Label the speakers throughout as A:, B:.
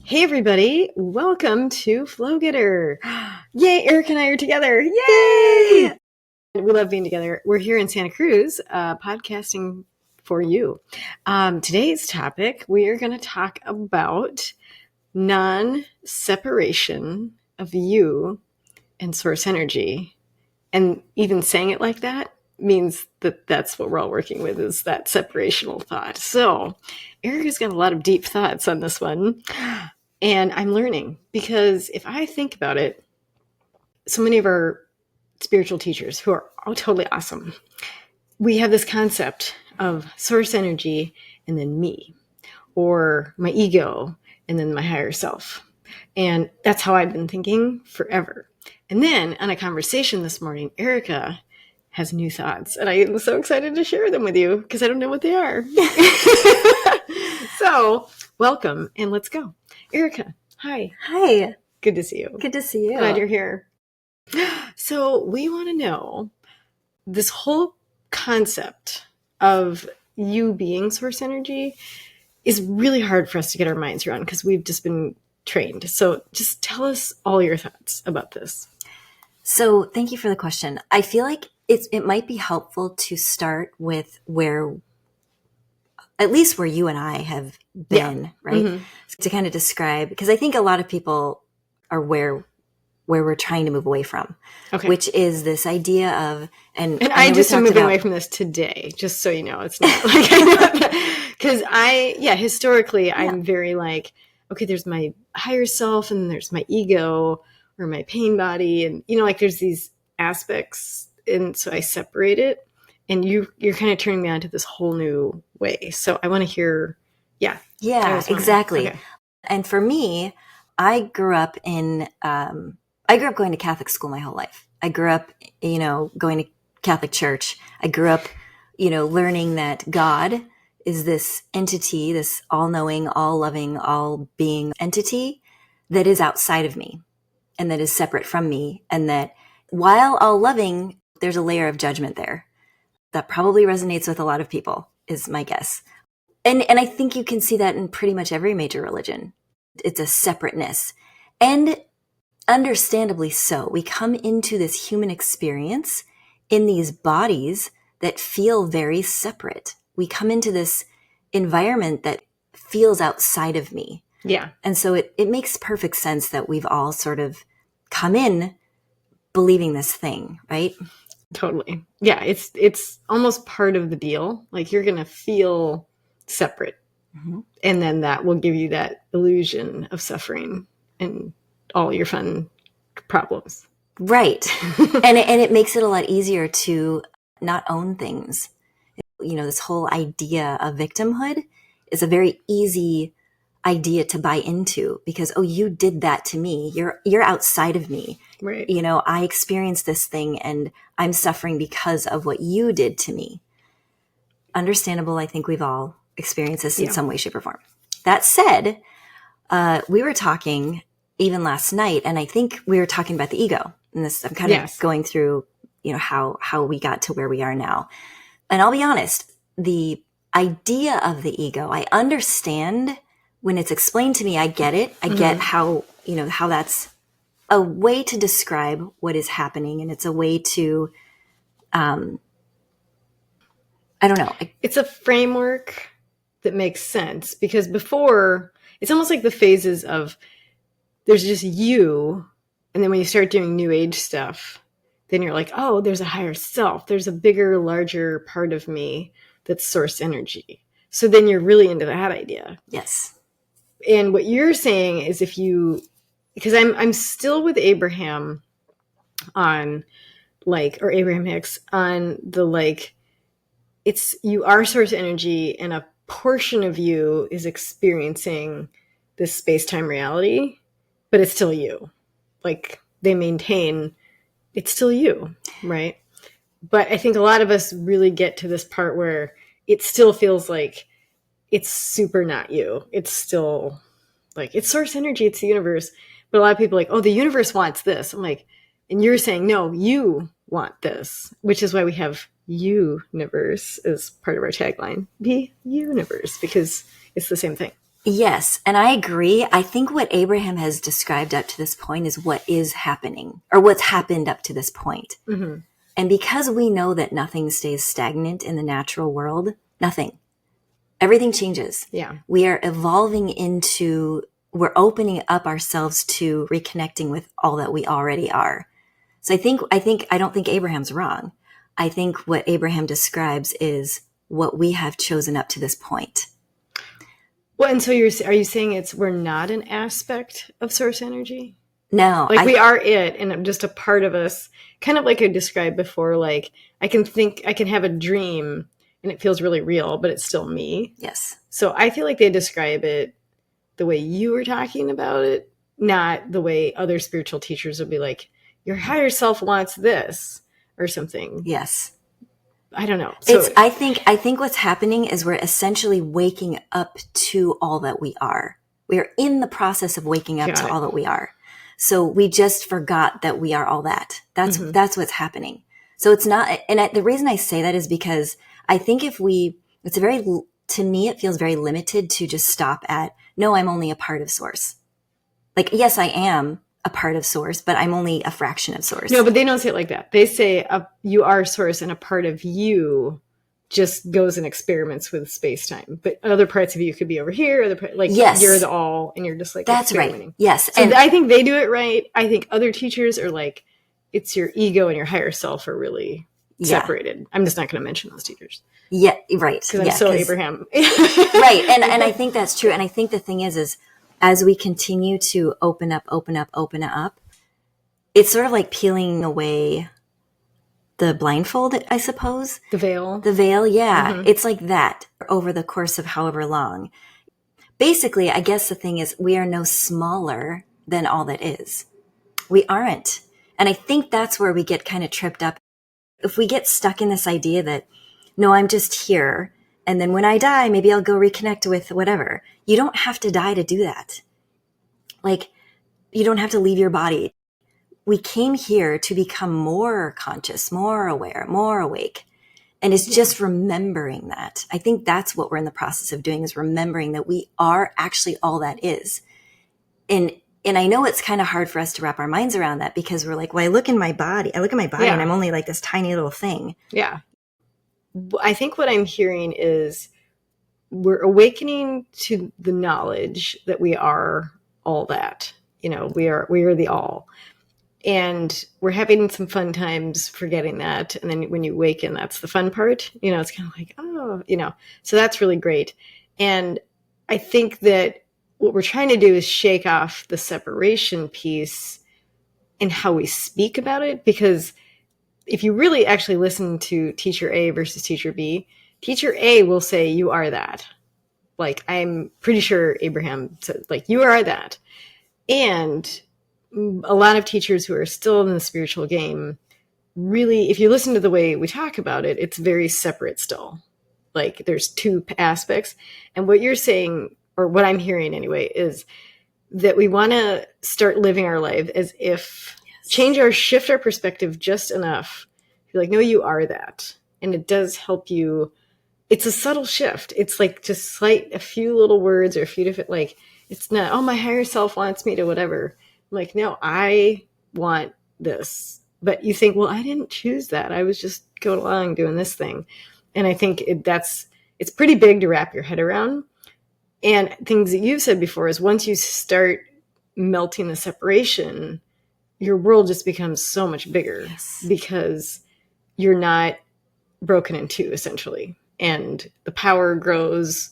A: Hey everybody, welcome to Flow Getter. Yay, Eric and I are together. Yay! We love being together. We're here in Santa Cruz, podcasting for you. Today's topic, we are going to talk about non-separation of you and source energy. And even saying it like that means that that's what we're all working with, is that separational thought. So Eric has got a lot of deep thoughts on this one. And I'm learning, because if I think about it, so many of our spiritual teachers who are all totally awesome, we have this concept of source energy and then me, or my ego and then my higher self. And that's how I've been thinking forever. And then on a conversation this morning, Erica has new thoughts, and I am so excited to share them with you because I don't know what they are. So welcome, and let's go. Erica, hi.
B: Hi.
A: Good to see you.
B: Good to see you.
A: Glad you're here. So we want to know this whole concept of you being source energy is really hard for us to get our minds around because we've just been trained. So just tell us all your thoughts about this.
B: So thank you for the question. I feel like it might be helpful to start with at least where you and I have been, right? Mm-hmm. To kind of describe, because I think a lot of people are where we're trying to move away from, which is this idea of, and
A: I just am moving away from this today, just so you know. It's not like, because historically I'm very like, okay, there's my higher self and there's my ego or my pain body. And, like there's these aspects. And so I separate it. And you're kind of turning me on to this whole new way. So I want to hear,
B: Yeah, exactly. Okay. And for me, I grew up going to Catholic school my whole life. I grew up, going to Catholic church. I grew up, learning that God is this entity, this all-knowing, all-loving, all-being entity that is outside of me and that is separate from me. And that while all-loving, there's a layer of judgment there. That probably resonates with a lot of people, is my guess. And I think you can see that in pretty much every major religion. It's a separateness. And understandably so. We come into this human experience in these bodies that feel very separate. We come into this environment that feels outside of me.
A: Yeah.
B: And so it makes perfect sense that we've all sort of come in believing this thing, right?
A: Totally. Yeah, it's almost part of the deal. Like you're going to feel separate. Mm-hmm. And then that will give you that illusion of suffering and all your fun problems.
B: Right. and it makes it a lot easier to not own things. This whole idea of victimhood is a very easy idea to buy into because, you did that to me. You're outside of me.
A: Right.
B: I experienced this thing and I'm suffering because of what you did to me. Understandable. I think we've all experienced this in some way, shape, or form. That said, we were talking even last night, and I think we were talking about the ego. And this, I'm kind of going through, how we got to where we are now. And I'll be honest, the idea of the ego, I understand when it's explained to me, I get it. I get how, how that's a way to describe what is happening. And it's a way to, I don't know.
A: It's a framework that makes sense because before it's almost like the phases of there's just you. And then when you start doing new age stuff, then you're like, oh, there's a higher self. There's a bigger, larger part of me that's source energy. So then you're really into that idea.
B: Yes.
A: And what you're saying is because I'm still with Abraham on or Abraham Hicks on the it's you are source energy and a portion of you is experiencing this space-time reality, but it's still you. They maintain it's still you, right? But I think a lot of us really get to this part where it still feels like it's super not you. It's still it's source energy, it's the universe. But a lot of people are like, oh, the universe wants this. I'm like, and you're saying, no, you want this, which is why we have universe as part of our tagline. Be universe, because it's the same thing.
B: Yes, and I agree. I think what Abraham has described up to this point is what is happening, or what's happened up to this point.
A: Mm-hmm.
B: And because we know that nothing stays stagnant in the natural world, nothing. Everything changes.
A: Yeah.
B: We are evolving into, we're opening up ourselves to reconnecting with all that we already are. So I don't think Abraham's wrong. I think what Abraham describes is what we have chosen up to this point.
A: Well, and so are you saying we're not an aspect of source energy?
B: No.
A: Like we are it, and just a part of us, kind of like I described before, like I can have a dream and it feels really real, but it's still me.
B: Yes.
A: So I feel like they describe it the way you were talking about it, not the way other spiritual teachers would be like, your higher self wants this or something.
B: Yes.
A: I don't know. So
B: I think what's happening is we're essentially waking up to all that we are. We are in the process of waking up to all that we are. So we just forgot that we are all that. That's what's happening. So it's not, and the reason I say that is because I think to me, it feels very limited to just stop at, no, I'm only a part of source. Like, yes, I am a part of source, but I'm only a fraction of source.
A: No, but they don't say it like that. They say you are source and a part of you just goes and experiments with space-time. But other parts of you could be over here,
B: yes.
A: You're the all, and you're just like
B: that's
A: experimenting.
B: Right. Yes.
A: So I think they do it right. I think other teachers are like, it's your ego and your higher self are really separated. I'm just not going to mention those teachers.
B: Yeah, right.
A: Because I'm so Abraham.
B: Right. And I think that's true. And I think the thing is as we continue to open up, it's sort of like peeling away the blindfold, I suppose.
A: The veil.
B: Yeah. Mm-hmm. It's like that over the course of however long. Basically, I guess the thing is we are no smaller than all that is. We aren't. And I think that's where we get kind of tripped up. If we get stuck in this idea that, no, I'm just here, and then when I die, maybe I'll go reconnect with whatever. You don't have to die to do that. Like, you don't have to leave your body. We came here to become more conscious, more aware, more awake. And it's just remembering that. I think that's what we're in the process of doing, is remembering that we are actually all that is. And I know it's kind of hard for us to wrap our minds around that, because we're like, well, I look at my body and I'm only like this tiny little thing.
A: Yeah. I think what I'm hearing is we're awakening to the knowledge that we are all that. You know, we are the all. And we're having some fun times forgetting that. And then when you awaken, that's the fun part. You know, it's kind of like, oh, you know, so that's really great. And I think that what we're trying to do is shake off the separation piece in how we speak about it. Because if you really actually listen to teacher A versus teacher B, teacher A will say, you are that. Like, I'm pretty sure Abraham said, like, you are that. And a lot of teachers who are still in the spiritual game, really, if you listen to the way we talk about it, it's very separate still. Like, there's two aspects. And what you're saying, or what I'm hearing anyway, is that we want to start living our life as if, shift our perspective just enough. You're like, no, you are that. And it does help you. It's a subtle shift. It's like just a few little words or a few different, like, it's not, oh, my higher self wants me to whatever. I'm like, no, I want this. But you think, well, I didn't choose that. I was just going along doing this thing. And I think it's pretty big to wrap your head around. And things that you've said before is once you start melting the separation, your world just becomes so much bigger because you're not broken in two, essentially. And the power grows,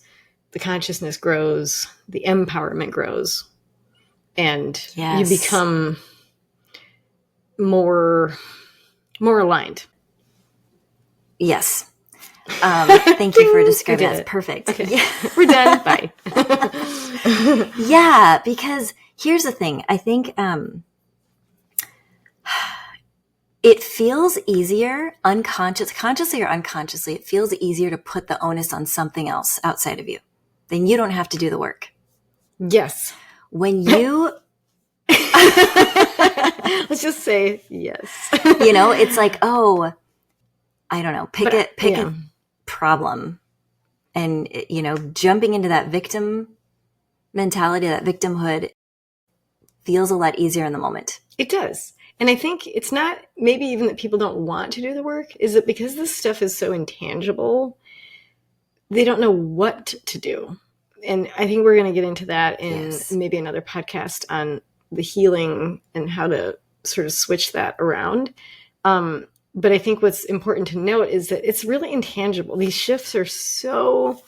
A: the consciousness grows, the empowerment grows. And you become more aligned.
B: Yes. Thank you for describing that. Perfect.
A: Okay. Yeah. We're done. Bye.
B: Yeah, because here's the thing. I think it feels easier, consciously or unconsciously, it feels easier to put the onus on something else outside of you. Then you don't have to do the work.
A: Yes.
B: When you...
A: Let's just say yes.
B: You know, it's like, oh, I don't know, pick a problem. And, you know, jumping into that victim mentality, that victimhood, feels a lot easier in the moment.
A: It does. And I think it's not maybe even that people don't want to do the work, is that because this stuff is so intangible, they don't know what to do. And I think we're going to get into that in maybe another podcast on the healing and how to sort of switch that around. But I think what's important to note is that it's really intangible. These shifts are so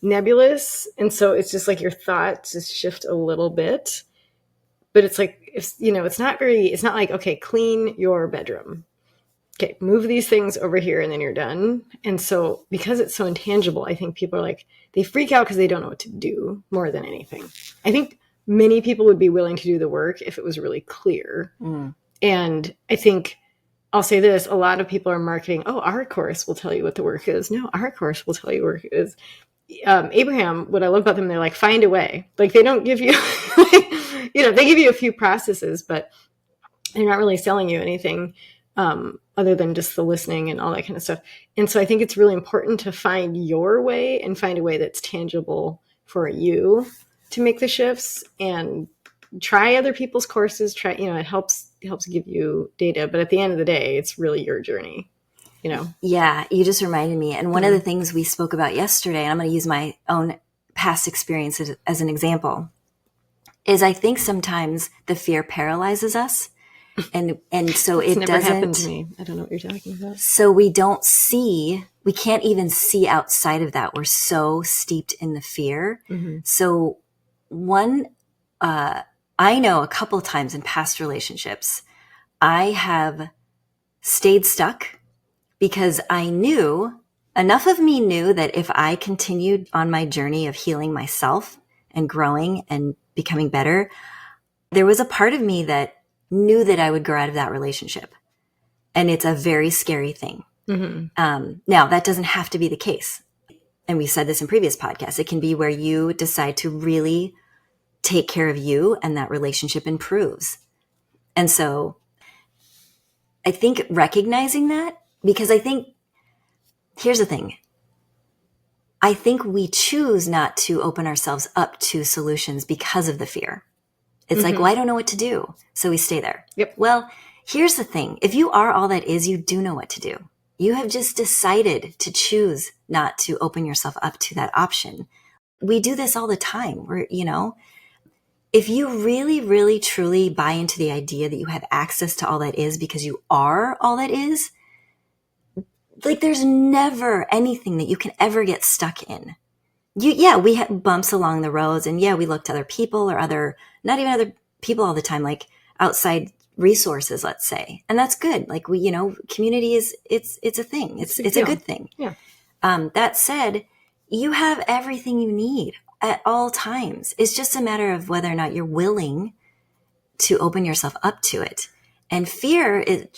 A: nebulous. And so it's just like your thoughts just shift a little bit. But it's like, it's not like, okay, clean your bedroom. Okay, move these things over here and then you're done. And so because it's so intangible, I think people are like, they freak out because they don't know what to do more than anything. I think many people would be willing to do the work if it was really clear. And I think I'll say this, a lot of people are marketing, oh, our course will tell you what the work is. No, our course will tell you what it is. Abraham, what I love about them, they're like, find a way. Like they don't give you, they give you a few processes, but they're not really selling you anything other than just the listening and all that kind of stuff. And so I think it's really important to find your way and find a way that's tangible for you to make the shifts, and try other people's courses. It helps give you data, but at the end of the day, it's really your journey.
B: Yeah, you just reminded me. And one of the things we spoke about yesterday, and I'm going to use my own past experience as an example, is I think sometimes the fear paralyzes us. And so it
A: never
B: doesn't
A: happened to me. I don't know what you're talking about.
B: So we can't even see outside of that. We're so steeped in the fear. So I know a couple of times in past relationships, I have stayed stuck because enough of me knew that if I continued on my journey of healing myself and growing and becoming better, there was a part of me that knew that I would grow out of that relationship. And it's a very scary thing. Now, that doesn't have to be the case. And we said this in previous podcasts. It can be where you decide to really take care of you and that relationship improves. And so I think recognizing that, because here's the thing. I think we choose not to open ourselves up to solutions because of the fear. It's like, well, I don't know what to do. So we stay there.
A: Yep.
B: Well, here's the thing. If you are all that is, you do know what to do. You have just decided to choose not to open yourself up to that option. We do this all the time. If you really, really, truly buy into the idea that you have access to all that is because you are all that is, like there's never anything that you can ever get stuck in. We had bumps along the roads, and we look to other people or not even other people all the time, like outside resources, let's say. And that's good. Like community it's a thing. It's a good thing.
A: Yeah.
B: That said, you have everything you need at all times. It's just a matter of whether or not you're willing to open yourself up to it. And fear is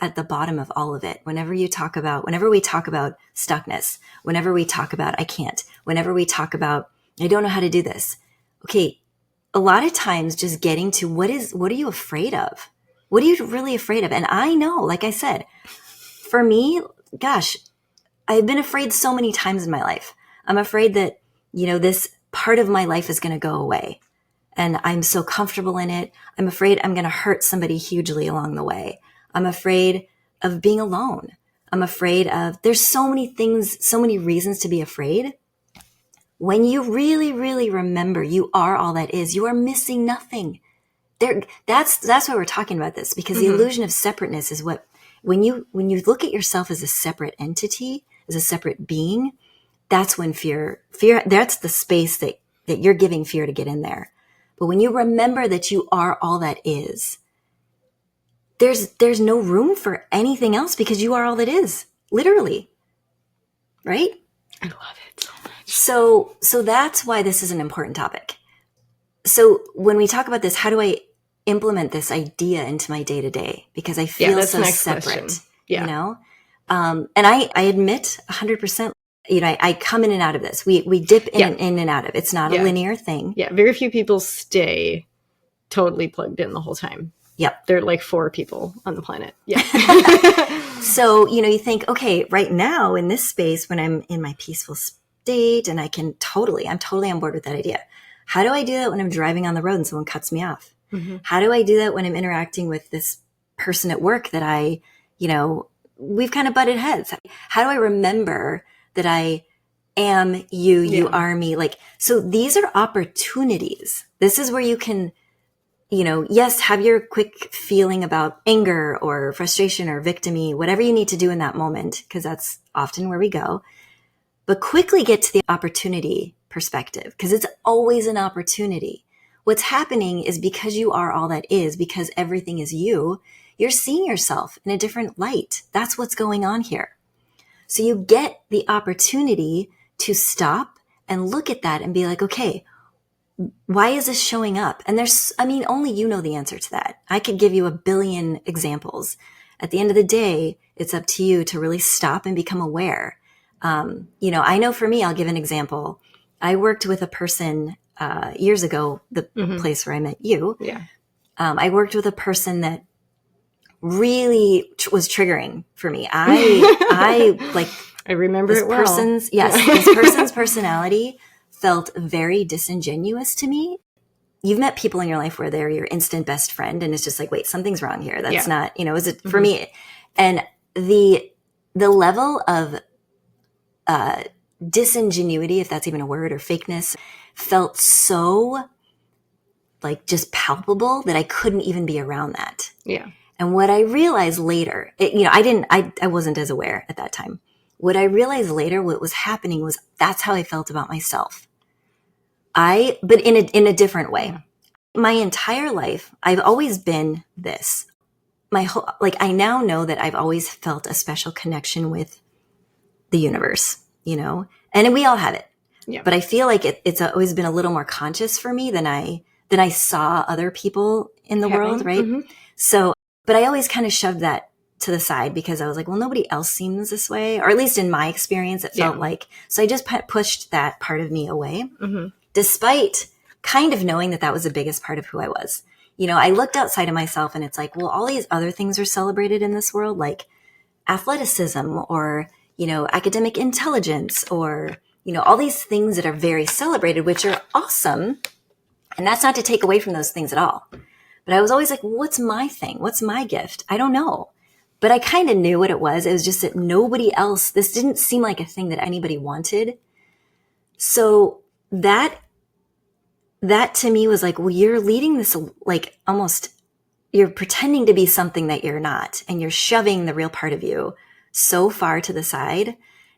B: at the bottom of all of it. Whenever we talk about stuckness, whenever we talk about I can't, whenever we talk about I don't know how to do this. Okay, a lot of times just getting to what are you afraid of? What are you really afraid of? And I know, like I said, for me, gosh, I've been afraid so many times in my life. I'm afraid that, this part of my life is going to go away. And I'm so comfortable in it. I'm afraid I'm going to hurt somebody hugely along the way. I'm afraid of being alone. I'm afraid there's so many things, so many reasons to be afraid. When you really, really remember you are all that is, you are missing nothing. That's why we're talking about this, because the illusion of separateness is when you look at yourself as a separate entity, as a separate being, that's when fear, that's the space that you're giving fear to get in there. But when you remember that you are all that is, there's no room for anything else because you are all that is, literally. Right?
A: I love it so much.
B: So that's why this is an important topic. So when we talk about this, how do I implement this idea into my day to day? Because I feel so separate, And I admit 100%, I come in and out of this. We dip in and out of it. It's not a linear thing.
A: Yeah. Very few people stay totally plugged in the whole time.
B: Yep.
A: There are like 4 people on the planet. Yeah.
B: So, you think, okay, right now in this space, when I'm in my peaceful date, and I'm totally on board with that idea. How do I do that when I'm driving on the road and someone cuts me off? Mm-hmm. How do I do that when I'm interacting with this person at work that we've kind of butted heads? How do I remember that I am you, you are me? Like, so these are opportunities. This is where you can, yes, have your quick feeling about anger or frustration or victim-y, whatever you need to do in that moment, because that's often where we go. But quickly get to the opportunity perspective, because it's always an opportunity. What's happening is because you are all that is, because everything is you, you're seeing yourself in a different light. That's what's going on here. So you get the opportunity to stop and look at that and be like, okay, why is this showing up? And only you know the answer to that. I could give you a billion examples. At the end of the day, it's up to you to really stop and become aware. I know for me, I'll give an example. I worked with a person years ago, the place where I met you. Yeah. I worked with a person that really was triggering for me. I
A: remember this it well.
B: This person's personality felt very disingenuous to me. You've met people in your life where they're your instant best friend, and it's just like, wait, something's wrong here. That's not, is it for me? And the level of disingenuity, if that's even a word, or fakeness, felt so like just palpable that I couldn't even be around that. Yeah. And what I realized later, I wasn't as aware at that time. What I realized later, what was happening was that's how I felt about myself. But in a different way. Yeah. My entire life, I've always been this. I now know that I've always felt a special connection with the universe, and we all have it. Yeah. But I feel like it's always been a little more conscious for me than I saw other people in the world, right? Mm-hmm. So, but I always kind of shoved that to the side because I was like, well, nobody else seems this way, or at least in my experience, it felt like. So I just pushed that part of me away, despite kind of knowing that was the biggest part of who I was. I looked outside of myself, and it's like, well, all these other things are celebrated in this world, like athleticism or, academic intelligence or, all these things that are very celebrated, which are awesome. And that's not to take away from those things at all. But I was always like, what's my thing? What's my gift? I don't know. But I kind of knew what it was. It was just that nobody else, this didn't seem like a thing that anybody wanted. So that to me was like, well, you're leading this, like, almost, you're pretending to be something that you're not. And you're shoving the real part of you so far to the side.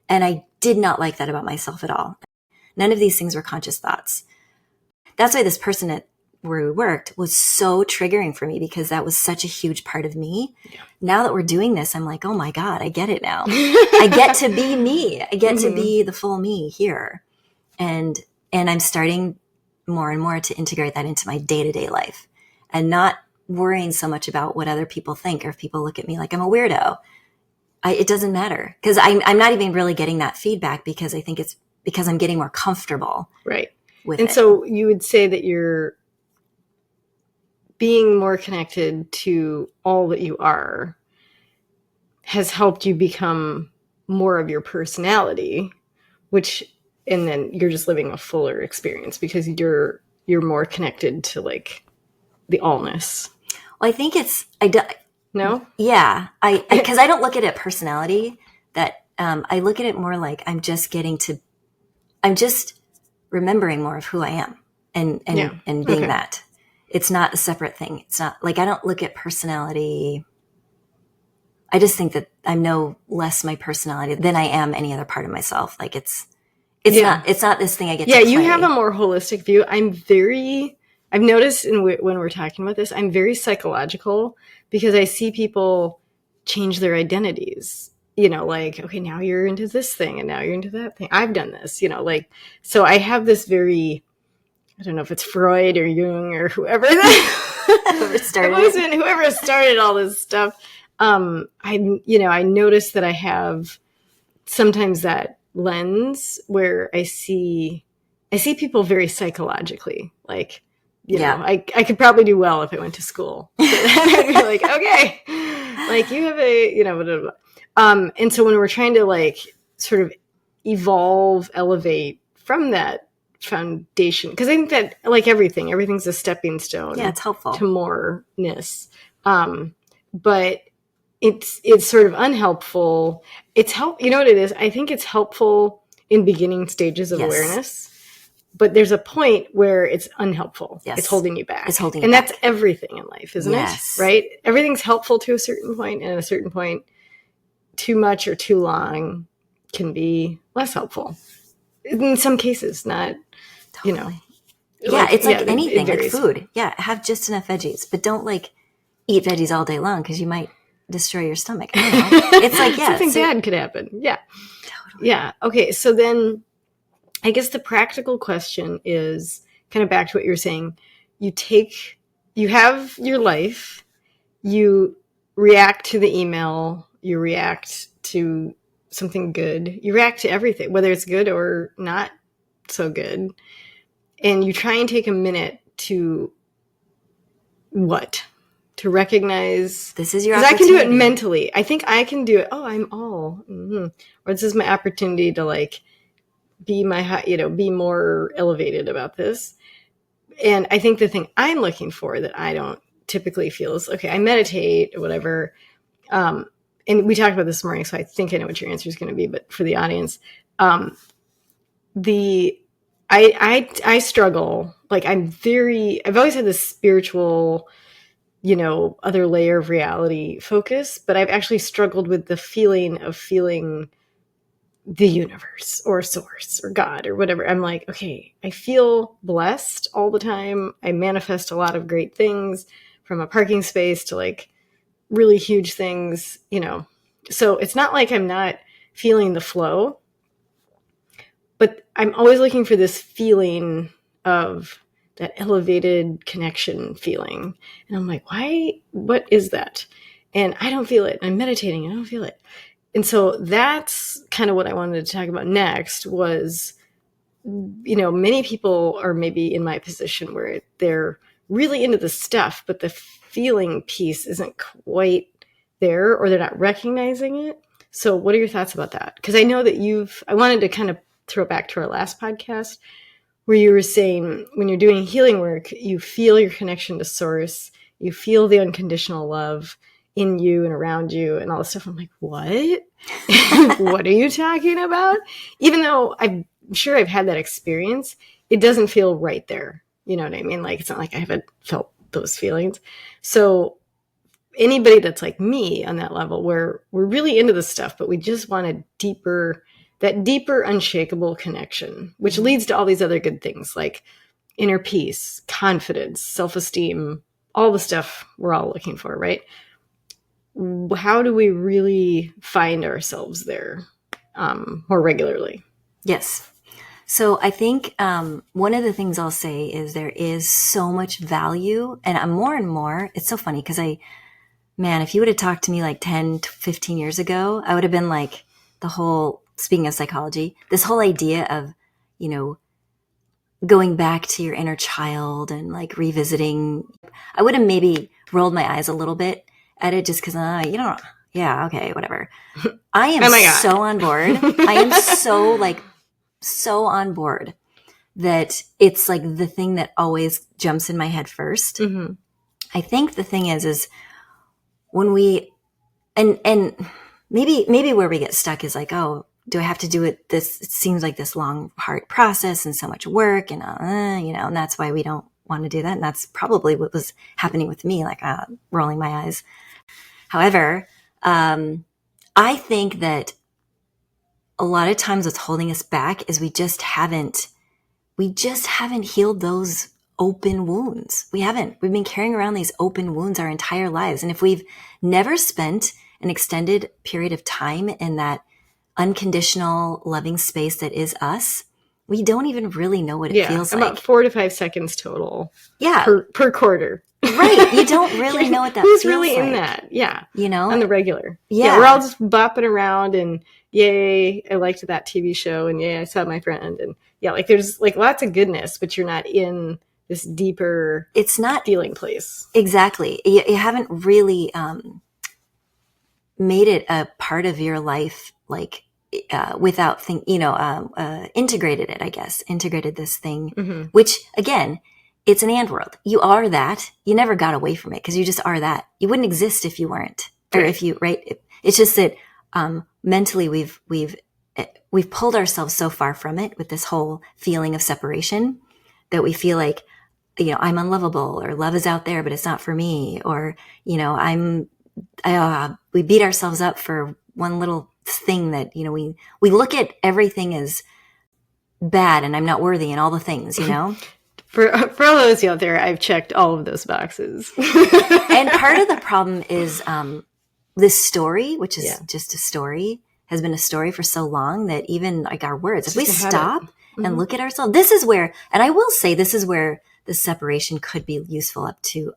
B: And I did not like that about myself at all. None of these things were conscious thoughts. That's why this person at where we worked was so triggering for me, because that was such a huge part of me. Yeah. Now that we're doing this, I'm like, oh my God, I get it now. I get to be me. I get to be the full me here. And I'm starting more and more to integrate that into my day-to-day life and not worrying so much about what other people think, or if people look at me like I'm a weirdo. It doesn't matter, because I'm not even really getting that feedback, because I think it's because I'm getting more comfortable.
A: Right. And so you would say that you're being more connected to all that you are has helped you become more of your personality, and then you're just living a fuller experience because you're more connected to, like, the allness.
B: Well, I think
A: no?
B: Yeah. Because I don't look at it personality, that I look at it more like I'm just remembering more of who I am and being that. It's not a separate thing. It's not like, I don't look at personality. I just think that I'm no less my personality than I am any other part of myself. Like it's not this thing I get to play.
A: Yeah, you have a more holistic view. I've noticed when we're talking about this, I'm very psychological, because I see people change their identities. Like, okay, now you're into this thing and now you're into that thing. I've done this, so I have this very, I don't know if it's Freud or Jung or whoever whoever started all this stuff. I notice that I have sometimes that lens where I see people very psychologically, like, I could probably do well if I went to school. I'd be like, okay, like, you have a, blah, blah, blah. And so when we're trying to, like, sort of evolve, elevate from that foundation. Because I think that, like everything's a stepping stone.
B: Yeah, it's helpful
A: to moreness. But it's sort of unhelpful. You know what it is? I think it's helpful in beginning stages of awareness. But there's a point where it's unhelpful.
B: Yes.
A: It's holding you back.
B: It's holding
A: and
B: you
A: that's
B: back.
A: Everything in life, isn't it? Right? Everything's helpful to a certain point, and at a certain point, too much or too long can be less helpful. In some cases, not,
B: totally. It's like anything, like food. Yeah, have just enough veggies, but don't like eat veggies all day long because you might destroy your stomach. I don't know. It's like,
A: something bad could happen. Yeah. Totally. Yeah. Okay. So then I guess the practical question is kind of back to what you were saying. You have your life, you react to the email, you react to something good, you react to everything, whether it's good or not so good. And you try and take a minute to recognize
B: this is your
A: opportunity. Because I can do it mentally. I think I can do it. Oh, I'm all. Mm-hmm. Or this is my opportunity to like be more elevated about this. And I think the thing I'm looking for that I don't typically feel is, okay, I meditate or whatever. And we talked about this morning, so I think I know what your answer is going to be, but for the audience, I struggle. Like I've always had this spiritual, other layer of reality focus, but I've actually struggled with the feeling of feeling the universe or source or God or whatever. I'm like, okay, I feel blessed all the time. I manifest a lot of great things, from a parking space to like really huge things, So it's not like I'm not feeling the flow, but I'm always looking for this feeling of that elevated connection feeling. And I'm like, what is that? And I don't feel it. I'm meditating and I don't feel it. And so that's kind of what I wanted to talk about next was, many people are maybe in my position where they're really into the stuff, but the feeling piece isn't quite there, or they're not recognizing it. So what are your thoughts about that? Because I know that I wanted to kind of throw back to our last podcast where you were saying when you're doing healing work, you feel your connection to source, you feel the unconditional love in you and around you and all this stuff. I'm like, what? What are you talking about? Even though I'm sure I've had that experience, it doesn't feel right there. You know what I mean? Like, it's not like I haven't felt those feelings. So anybody that's like me on that level where we're really into this stuff, but we just want that deeper, unshakable connection, which leads to all these other good things like inner peace, confidence, self-esteem, all the stuff we're all looking for, right? How do we really find ourselves there more regularly?
B: Yes. So I think one of the things I'll say is there is so much value, and I'm more and more, it's so funny because if you would have talked to me like 10 to 15 years ago, I would have been like speaking of psychology, this whole idea of, going back to your inner child and like revisiting, I would have maybe rolled my eyes a little bit at it just because, okay, whatever. I am so on board. I am so on board that it's like the thing that always jumps in my head first. Mm-hmm. I think the thing is when we, and maybe where we get stuck is like, oh, do I have to do it? It seems like this long, hard process and so much work and, and that's why we don't want to do that. And that's probably what was happening with me, like rolling my eyes. However, I think that a lot of times what's holding us back is we just haven't healed those open wounds. We've been carrying around these open wounds our entire lives. And if we've never spent an extended period of time in that unconditional loving space that is us, we don't even really know what it feels like.
A: About 4 to 5 seconds total.
B: Yeah.
A: Per quarter.
B: Right. You don't really know what that feels like.
A: Who's really in that? Yeah.
B: On
A: the regular.
B: Yeah.
A: We're all just bopping around and yay, I liked that TV show and yay, I saw my friend. And there's like lots of goodness, but you're not in this deeper feeling place.
B: Exactly. You haven't really made it a part of your life, like without integrated it, I guess, integrated this thing, which again, it's an and world. You are that. You never got away from it because you just are that. You wouldn't exist if you weren't, or if you, right? It's just that mentally we've pulled ourselves so far from it with this whole feeling of separation that we feel like, I'm unlovable, or love is out there, but it's not for me, or, we beat ourselves up for one little thing that, we look at everything as bad and I'm not worthy and all the things,
A: For all those out there, I've checked all of those boxes.
B: And part of the problem is this story, which is just a story, has been a story for so long that even like our words, if we stop and look at ourselves, this is where, and I will say this is where the separation could be useful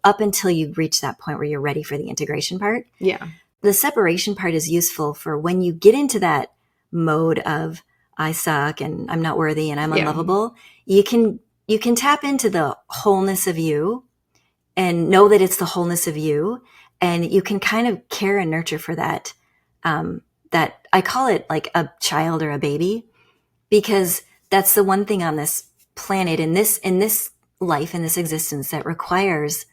B: up until you reach that point where you're ready for the integration part.
A: Yeah.
B: The separation part is useful for when you get into that mode of I suck and I'm not worthy and I'm unlovable. You can tap into the wholeness of you and know that it's the wholeness of you. And you can kind of care and nurture for that. That I call it like a child or a baby, because that's the one thing on this planet, in this life, in this existence, that requires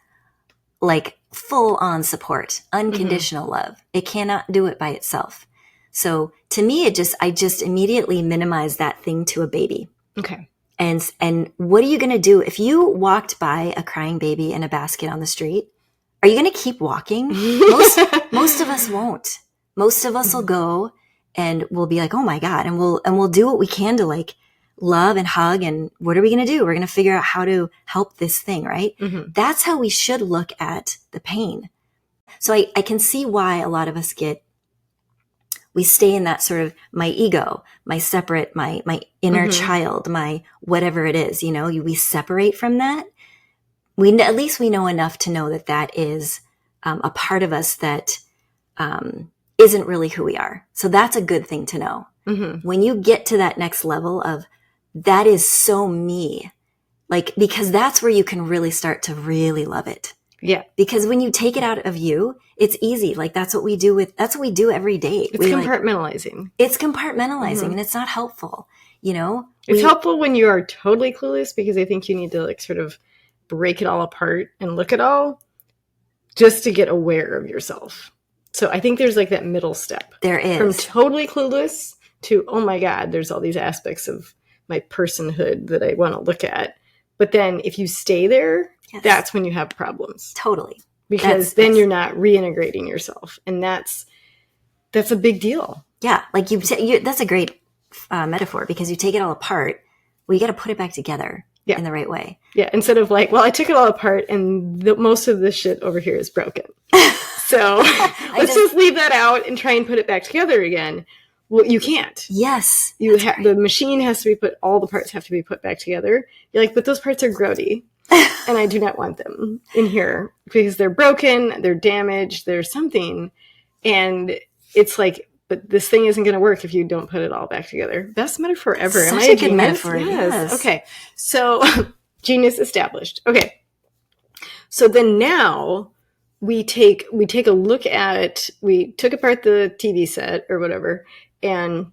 B: like full on support, unconditional love. It cannot do it by itself. So to me, I just immediately minimize that thing to a baby.
A: Okay.
B: And what are you going to do if you walked by a crying baby in a basket on the street? Are you going to keep walking? Most of us won't. Most of us will go and we'll be like, oh my God. And we'll do what we can to like love and hug. And what are we going to do? We're going to figure out how to help this thing, right? That's how we should look at the pain. So I can see why a lot of us we stay in that sort of my ego, my separate, my inner child, my whatever it is, we separate from that. At least we know enough to know that is a part of us that isn't really who we are. So that's a good thing to know. When you get to that next level of that is so me, like, because that's where you can really start to really love it. Yeah. Because when you take it out of you, it's easy. Like that's what we do every day.
A: It's compartmentalizing.
B: It's compartmentalizing and it's not helpful.
A: It's helpful when you are totally clueless, because I think you need to like sort of break it all apart and look at all just to get aware of yourself. So I think there's like that middle step.
B: There is.
A: From totally clueless to, oh my God, there's all these aspects of my personhood that I want to look at. But then if you stay there, that's when you have problems.
B: Totally.
A: Because then you're not reintegrating yourself. And that's a big deal.
B: Yeah. Like that's a great metaphor, because you take it all apart. Well, you got to put it back together in the right way.
A: Yeah. Instead of like, well, I took it all apart and most of this shit over here is broken. So let's just leave that out and try and put it back together again. Well, you can't.
B: Yes.
A: The machine has to be all the parts have to be put back together. You're like, but those parts are grody. And I do not want them in here because they're broken, they're damaged, there's something. And it's like, but this thing isn't going to work if you don't put it all back together. Best metaphor ever.
B: Am I a good metaphor?
A: Yes. Okay. So genius established. Okay. So then now we take a look at, we took apart the TV set or whatever, and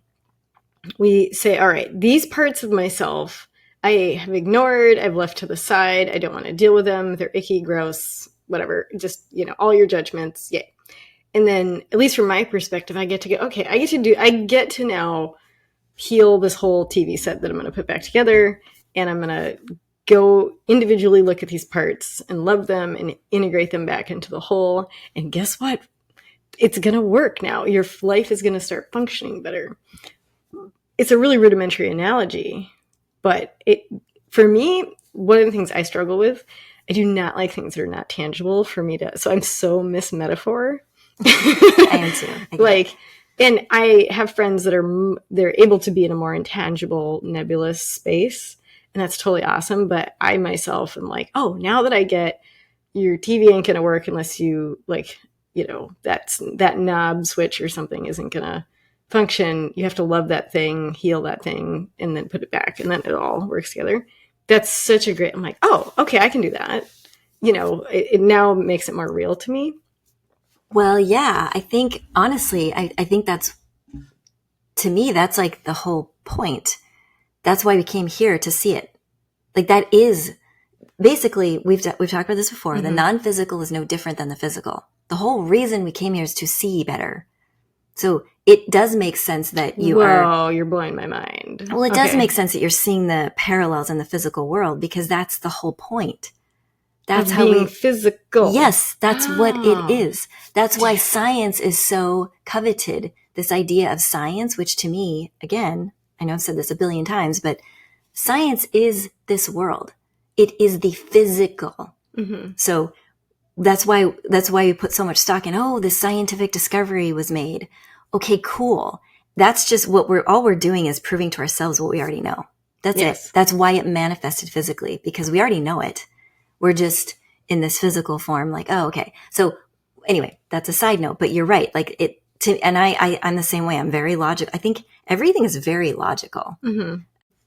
A: we say, all right, these parts of myself I have ignored, I've left to the side, I don't want to deal with them, they're icky, gross, whatever, just, all your judgments, yay. And then, at least from my perspective, I get to go, okay, I get to now heal this whole TV set that I'm going to put back together, and I'm going to go individually look at these parts and love them and integrate them back into the whole. And guess what? It's going to work now. Your life is going to start functioning better. It's a really rudimentary analogy, but for me, one of the things I struggle with, I do not like things that are not tangible for me to, so I'm so metaphor.
B: I am too.
A: Like, and I have friends that they're able to be in a more intangible, nebulous space, and that's totally awesome. But I myself am like, oh, now that I get your TV ain't going to work unless you that knob switch or something isn't going to function. You have to love that thing, heal that thing, and then put it back, and then it all works together. That's such a great, I'm like, oh, okay, I can do that. It now makes it more real to me.
B: Well, yeah, I think, honestly, I think that's to me, that's like the whole point. That's why we came here, to see it. Like, that is basically, we've talked about this before. The non-physical is no different than the physical. The whole reason we came here is to see better. So it does make sense that
A: you're blowing my mind.
B: Well, it does make sense that you're seeing the parallels in the physical world, because that's the whole point. That's how
A: being physical.
B: Yes, that's what it is. That's why science is so coveted. This idea of science, which to me, again, I know I've said this a billion times, but science is this world. It is the physical. So that's why we put so much stock in, this scientific discovery was made. Okay, cool. That's just all we're doing is proving to ourselves what we already know. That's it. That's why it manifested physically, because we already know it. We're just in this physical form, like, oh, okay. So anyway, that's a side note, but you're right. Like I'm the same way. I'm very logical. I think everything is very logical.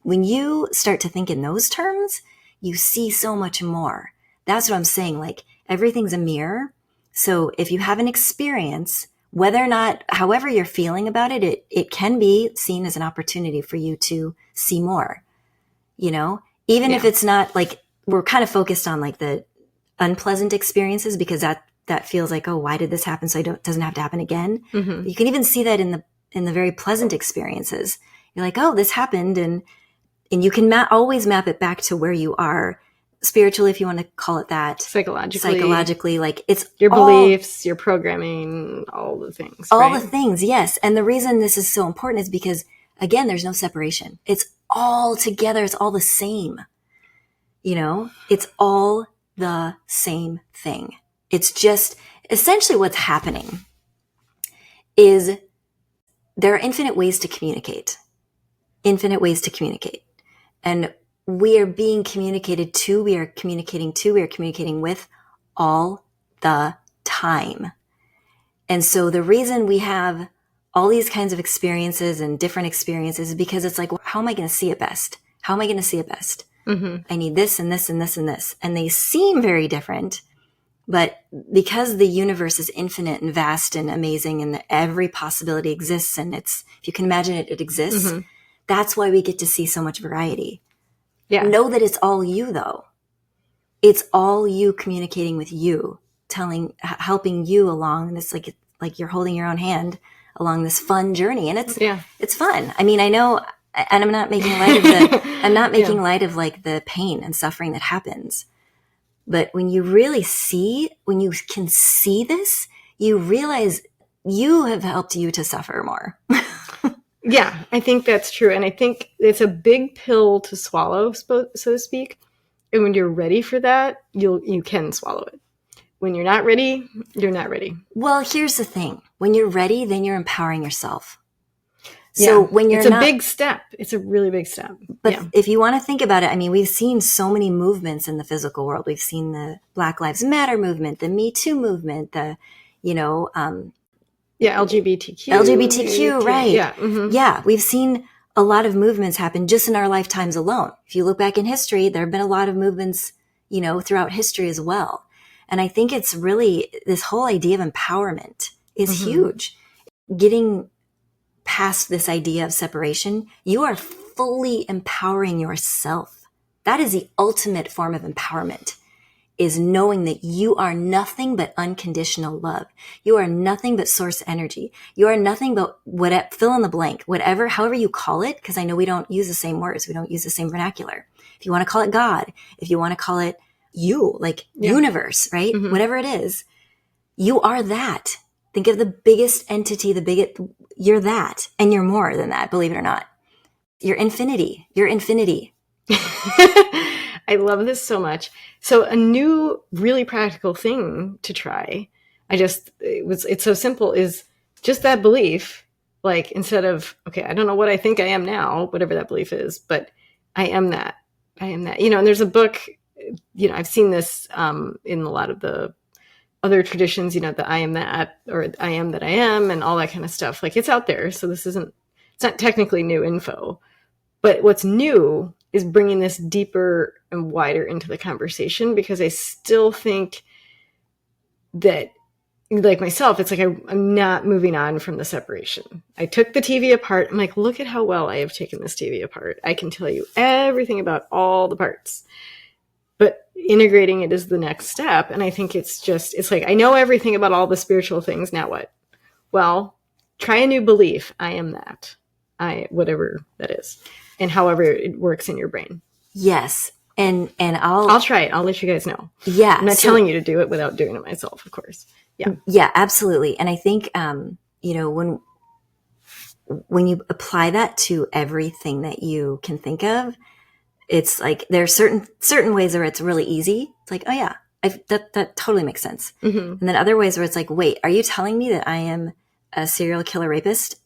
B: When you start to think in those terms, you see so much more. That's what I'm saying. Like, everything's a mirror. So if you have an experience, whether or not, however you're feeling about it, it can be seen as an opportunity for you to see more, even if it's not like, we're kind of focused on like the unpleasant experiences, because that feels like, oh, why did this happen? So it doesn't have to happen again. You can even see that in the very pleasant experiences. You're like, oh, this happened. And you can always map it back to where you are spiritually, if you want to call it that. Psychologically, like, it's
A: your beliefs, your programming, all the things.
B: All the things, yes. And the reason this is so important is because, again, there's no separation. It's all together. It's all the same. It's all the same thing. It's just essentially what's happening is there are infinite ways to communicate. And we are being communicated to, we are communicating with all the time. And so the reason we have all these kinds of experiences and different experiences is because it's like, well, how am I going to see it best? I need this and this and this and this. And they seem very different, but because the universe is infinite and vast and amazing, and every possibility exists, and if you can imagine it, it exists. That's why we get to see so much variety. Yeah. Know that it's all you, though. It's all you communicating with you, helping you along this, like you're holding your own hand along this fun journey. And it's fun. I mean, I know, and I'm not making light of light of like the pain and suffering that happens. But when you can see this, you realize you have helped you to suffer more.
A: Yeah, I think that's true. And I think it's a big pill to swallow, so to speak. And when you're ready for that, you can swallow it. When you're not ready, you're not ready.
B: Well, here's the thing. When you're ready, then you're empowering yourself. So when you're
A: it's a big step. It's a really big step.
B: But if you want to think about it, I mean, we've seen so many movements in the physical world. We've seen the Black Lives Matter movement, the Me Too movement, LGBTQ, right.
A: Yeah. Mm-hmm.
B: Yeah. We've seen a lot of movements happen just in our lifetimes alone. If you look back in history, there have been a lot of movements, throughout history as well. And I think it's really, this whole idea of empowerment is huge. Getting past this idea of separation, you are fully empowering yourself. That is the ultimate form of empowerment, is knowing that you are nothing but unconditional love. You are nothing but source energy. You are nothing but fill in the blank, however you call it, because I know we don't use the same words. We don't use the same vernacular. If you want to call it God, if you want to call it universe, right? Mm-hmm. Whatever it is, you are that. Think of the biggest entity, you're that, and you're more than that, believe it or not. You're infinity.
A: I love this so much. So a new, really practical thing to try, it's so simple, is just that belief. Like, instead of, okay, I don't know what I think I am now, whatever that belief is, but I am that. And there's a book, I've seen this in a lot of the other traditions, the I am that, or I am that I am, and all that kind of stuff. Like, it's out there. So it's not technically new info, but what's new is bringing this deeper and wider into the conversation, because I still think that like myself, it's like I'm not moving on from the separation. I took the TV apart. I'm like, look at how well I have taken this TV apart. I can tell you everything about all the parts. But integrating it is the next step. And I think it's like, I know everything about all the spiritual things. Now what? Well, try a new belief. I am that. Whatever that is. And however it works in your brain.
B: Yes. And
A: I'll try it. I'll let you guys know.
B: Yeah.
A: I'm not telling you to do it without doing it myself, of course. Yeah.
B: Yeah, absolutely. And I think, when you apply that to everything that you can think of, it's like there are certain ways where it's really easy. It's like, oh yeah, that totally makes sense. Mm-hmm. And then other ways where it's like, wait, are you telling me that I am a serial killer rapist?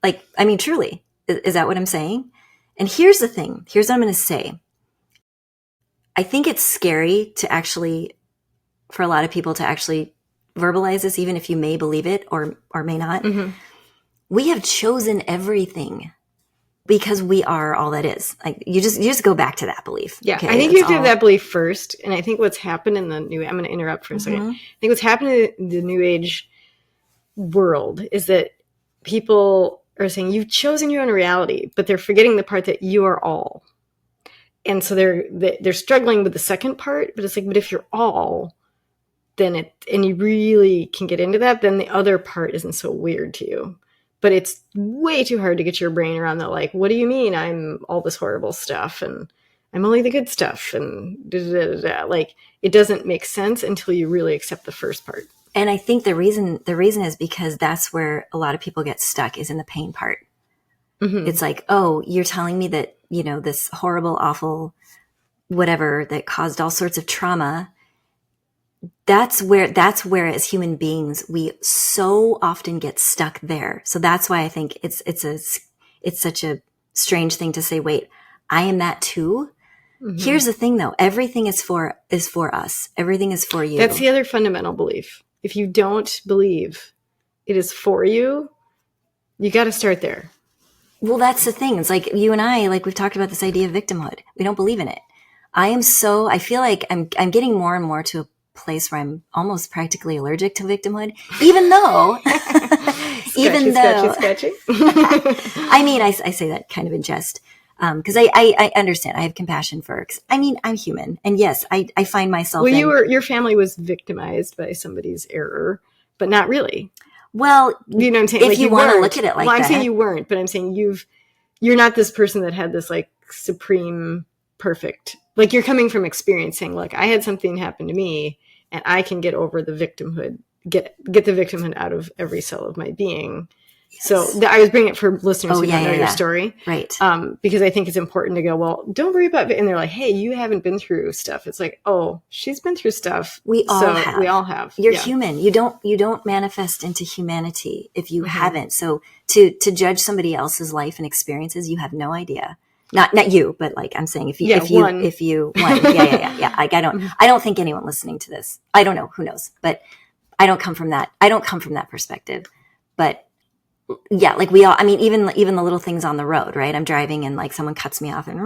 B: Like, I mean, truly, is that what I'm saying? And here's the thing. Here's what I'm going to say. I think it's scary to actually, for a lot of people to actually verbalize this, even if you may believe it or may not. Mm-hmm. We have chosen everything because we are all that is. Like you just go back to that belief.
A: Yeah, okay, I think you have to have that belief first. And I think what's happened in the new, I'm going to interrupt for a second. I think what's happened in the new age world is that people are saying you've chosen your own reality, but they're forgetting the part that you are all. And so they're struggling with the second part, but it's like, but if you're all, then and you really can get into that, then the other part isn't so weird to you. But it's way too hard to get your brain around that, like, what do you mean I'm all this horrible stuff and I'm only the good stuff and da-da-da-da-da. Like, it doesn't make sense until you really accept the first part.
B: And I think the reason is because that's where a lot of people get stuck, is in the pain part. Mm-hmm. It's like, oh, you're telling me that, this horrible, awful, whatever that caused all sorts of trauma. That's where as human beings, we so often get stuck there. So that's why I think it's such a strange thing to say, wait, I am that too. Mm-hmm. Here's the thing though. Everything is for us. Everything is for you.
A: That's the other fundamental belief. If you don't believe it is for you, you got to start there.
B: Well, that's the thing. It's like you and I, like we've talked about this idea of victimhood. We don't believe in it. I feel like I'm getting more and more to a place where I'm almost practically allergic to victimhood, even though,
A: sketchy.
B: I mean, I say that kind of in jest. Cause I understand. I have compassion for, I'm human. And yes, I find myself.
A: Well, your family was victimized by somebody's error, but not really.
B: Well,
A: you know what I'm saying?
B: If like you want to look at it like that.
A: I'm saying you weren't, but I'm saying you're not this person that had this like supreme perfect, like you're coming from experiencing, like I had something happen to me and I can get over the victimhood, get the victimhood out of every cell of my being. Yes. So I was bringing it for listeners who don't know your story.
B: Right.
A: Because I think it's important to go, well, don't worry about it. And they're like, hey, you haven't been through stuff. It's like, oh, she's been through stuff.
B: We all have. You're
A: yeah.
B: human. You don't manifest into humanity if you haven't. So to judge somebody else's life and experiences, you have no idea. Not you, but like I'm saying, if you won. Yeah. Like I don't think anyone listening to this, I don't know, who knows, but I don't come from that perspective. But yeah, like we all, I mean, even the little things on the road, right? I'm driving and like someone cuts me off and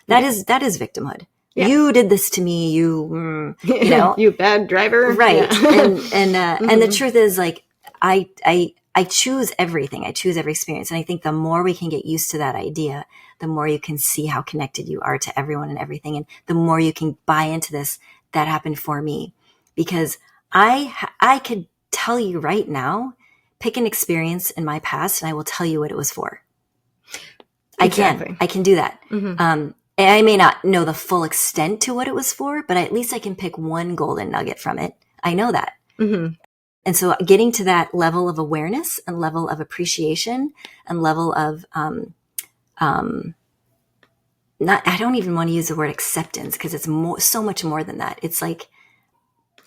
B: that is victimhood. Yeah. You did this to me. You know,
A: you bad driver.
B: Right. Yeah. And the truth is like, I choose everything. I choose every experience. And I think the more we can get used to that idea, the more you can see how connected you are to everyone and everything. And the more you can buy into this, that happened for me. Because I could tell you right now, pick an experience in my past and I will tell you what it was for. Exactly. I can do that. Mm-hmm. And I may not know the full extent to what it was for, but at least I can pick one golden nugget from it. I know that. Mm-hmm. And so getting to that level of awareness and level of appreciation and level of, I don't even want to use the word acceptance because it's so much more than that. It's like,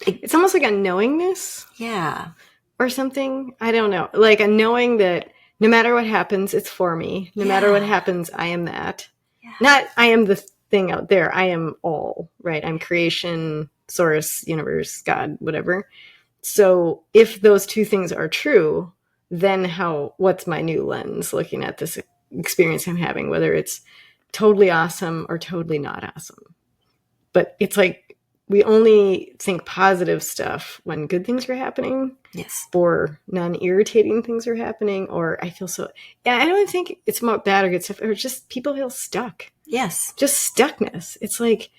A: it's almost like a knowingness.
B: Yeah.
A: Or something. I don't know. Like a knowing that no matter what happens, it's for me. No matter what happens, I am that. Yeah. Not I am the thing out there. I am all, right? I'm creation, source, universe, God, whatever. So if those two things are true, then what's my new lens looking at this experience I'm having, whether it's totally awesome or totally not awesome? But it's like we only think positive stuff when good things are happening.
B: Yes.
A: Or non-irritating things are happening, or I feel so. Yeah, I don't think it's about bad or good stuff, or just people feel stuck.
B: Yes.
A: Just stuckness. It's like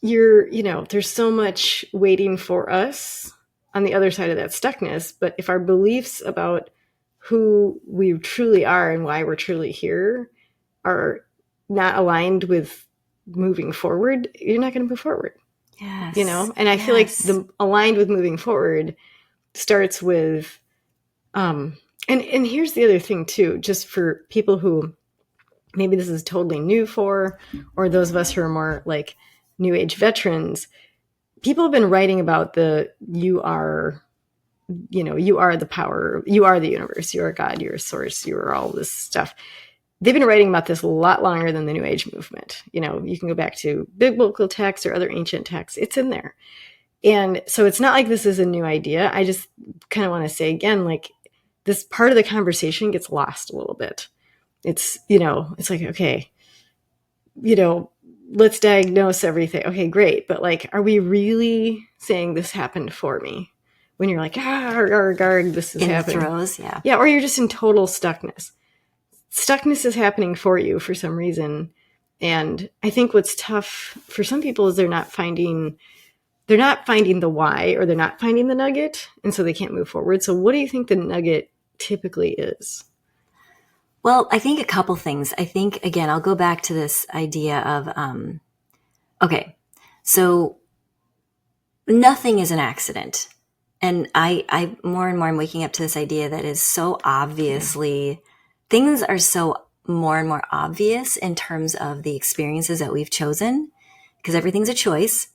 A: there's so much waiting for us on the other side of that stuckness. But if our beliefs about who we truly are and why we're truly here are not aligned with moving forward, you're not going to move forward.
B: Yes.
A: And I feel like the aligned with moving forward starts with, and here's the other thing too, just for people who maybe this is totally new for, or those of us who are more like New Age veterans, people have been writing about you are the power, you are the universe, you are God, you're a source, you are all this stuff. They've been writing about this a lot longer than the New Age movement. You can go back to biblical texts or other ancient texts. It's in there. And so it's not like this is a new idea. I just kind of want to say again, like, this part of the conversation gets lost a little bit. It's, it's like, okay, let's diagnose everything. Okay, great. But like, are we really saying this happened for me? When you're like, this is happening.
B: In the throes, yeah.
A: Yeah, or you're just in total stuckness. Stuckness is happening for you for some reason. And I think what's tough for some people is they're not finding the why, or they're not finding the nugget, and so they can't move forward. So what do you think the nugget typically is?
B: Well, I think a couple things. I think, again, I'll go back to this idea of, okay, so nothing is an accident. And I more and more I'm waking up to this idea that is so obviously, things are so more and more obvious in terms of the experiences that we've chosen, because everything's a choice.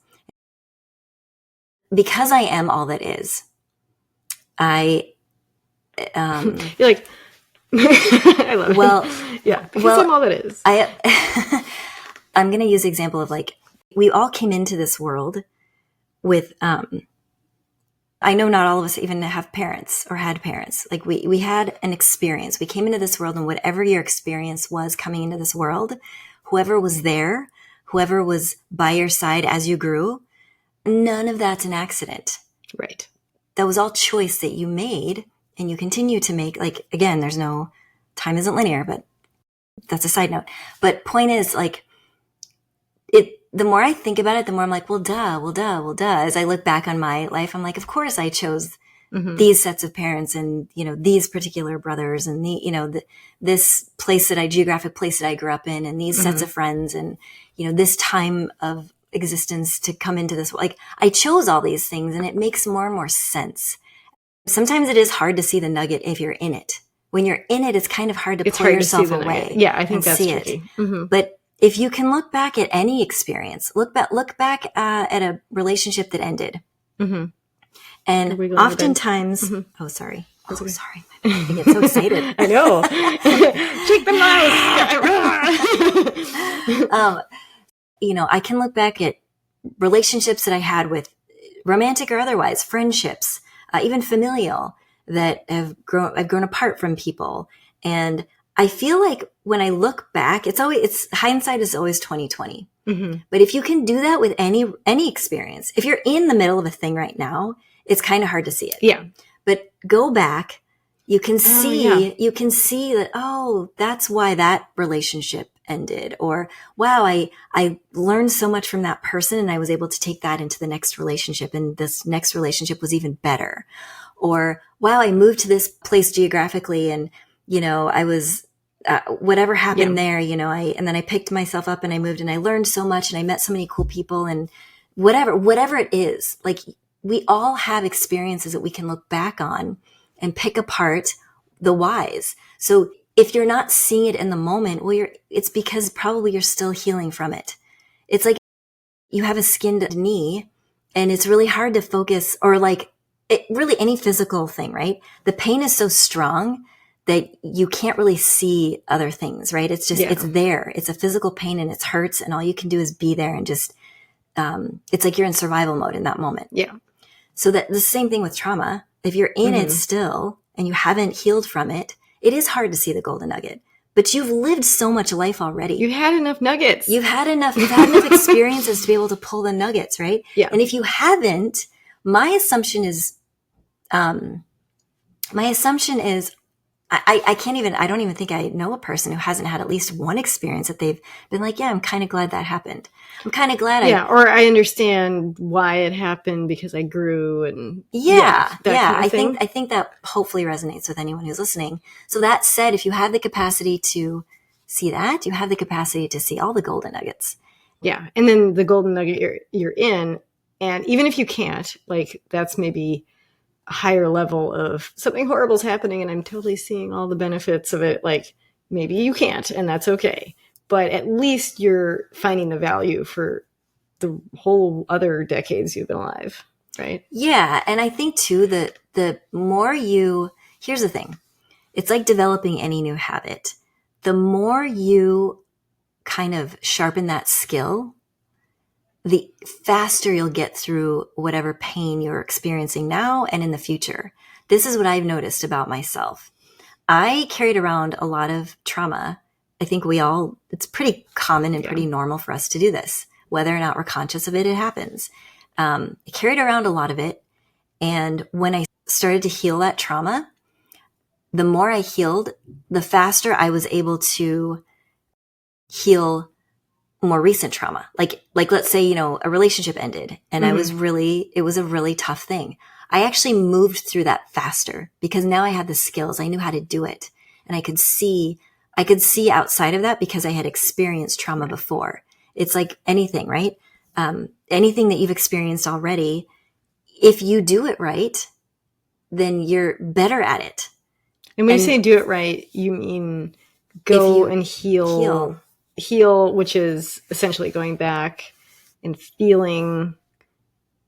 B: Because I am all that is,
A: you're like, I love it. Yeah, because I'm all that is.
B: I'm going to use the example of, like, we all came into this world with, I know not all of us even have parents or had parents. Like, we had an experience. We came into this world, and whatever your experience was coming into this world, whoever was there, whoever was by your side as you grew, none of that's an accident.
A: Right.
B: That was all choice that you made, and you continue to make. Like, again, there's no, time isn't linear, but that's a side note. But point is, like, the more I think about it, the more I'm like, well, duh. As I look back on my life, I'm like, of course I chose these sets of parents, and, these particular brothers, and this geographic place that I grew up in, and these sets of friends, and, this time of existence to come into this. Like, I chose all these things, and it makes more and more sense. Sometimes it is hard to see the nugget if you're in it. When you're in it, it's kind of hard to pull yourself away.
A: Yeah, I think that's tricky.
B: But if you can look back at any experience, look back at a relationship that ended. And oftentimes, oh, sorry. Oh, sorry. I get so excited.
A: I know. Shake the mouse.
B: I can look back at relationships that I had with, romantic or otherwise, friendships, even familial, that I've grown apart from people. And I feel like when I look back, hindsight is always 20/20. But if you can do that with any experience, if you're in the middle of a thing right now, it's kind of hard to see it.
A: Yeah.
B: But go back, you can see that, oh, that's why that relationship ended. Or, wow, I learned so much from that person, and I was able to take that into the next relationship, and this next relationship was even better. Or, wow, I moved to this place geographically, and, I was, whatever happened there, and then I picked myself up and I moved, and I learned so much, and I met so many cool people, and whatever it is. Like, we all have experiences that we can look back on and pick apart the whys. So if you're not seeing it in the moment, well, it's because probably you're still healing from it. It's like you have a skinned knee, and it's really hard to focus, or like really any physical thing, right? The pain is so strong that you can't really see other things, right? It's just, it's there. It's a physical pain, and it hurts, and all you can do is be there and just, it's like you're in survival mode in that moment.
A: Yeah.
B: So that the same thing with trauma. If you're in it still and you haven't healed from it, it is hard to see the golden nugget. but you've lived so much life already.
A: You've had enough nuggets.
B: You've had enough experiences to be able to pull the nuggets, right?
A: Yeah.
B: And if you haven't, my assumption is, I don't even think I know a person who hasn't had at least one experience that they've been like, yeah, I'm kind of glad that happened. I'm kind of glad
A: or I understand why it happened because I grew and
B: I think that hopefully resonates with anyone who's listening. So that said, if you have the capacity to see that, you have the capacity to see all the golden nuggets.
A: Yeah. And then the golden nugget you're in, and even if you can't, like that's maybe a higher level of something horrible is happening and I'm totally seeing all the benefits of it. Like maybe you can't, and that's okay. But at least you're finding the value for the whole other decades you've been alive, right?
B: Yeah. And I think too that the more here's the thing. It's like developing any new habit. The more you kind of sharpen that skill, the faster you'll get through whatever pain you're experiencing now and in the future. This is what I've noticed about myself. I carried around a lot of trauma. I think it's pretty common and pretty normal for us to do this. Whether or not we're conscious of it, it happens. I carried around a lot of it. And when I started to heal that trauma, the more I healed, the faster I was able to heal more recent trauma. Like let's say, a relationship ended and it was a really tough thing. I actually moved through that faster because now I had the skills. I knew how to do it. And I could see outside of that because I had experienced trauma before. It's like anything, right? Anything that you've experienced already, if you do it right, then you're better at it.
A: And when you say do it right, you mean go and heal, which is essentially going back and feeling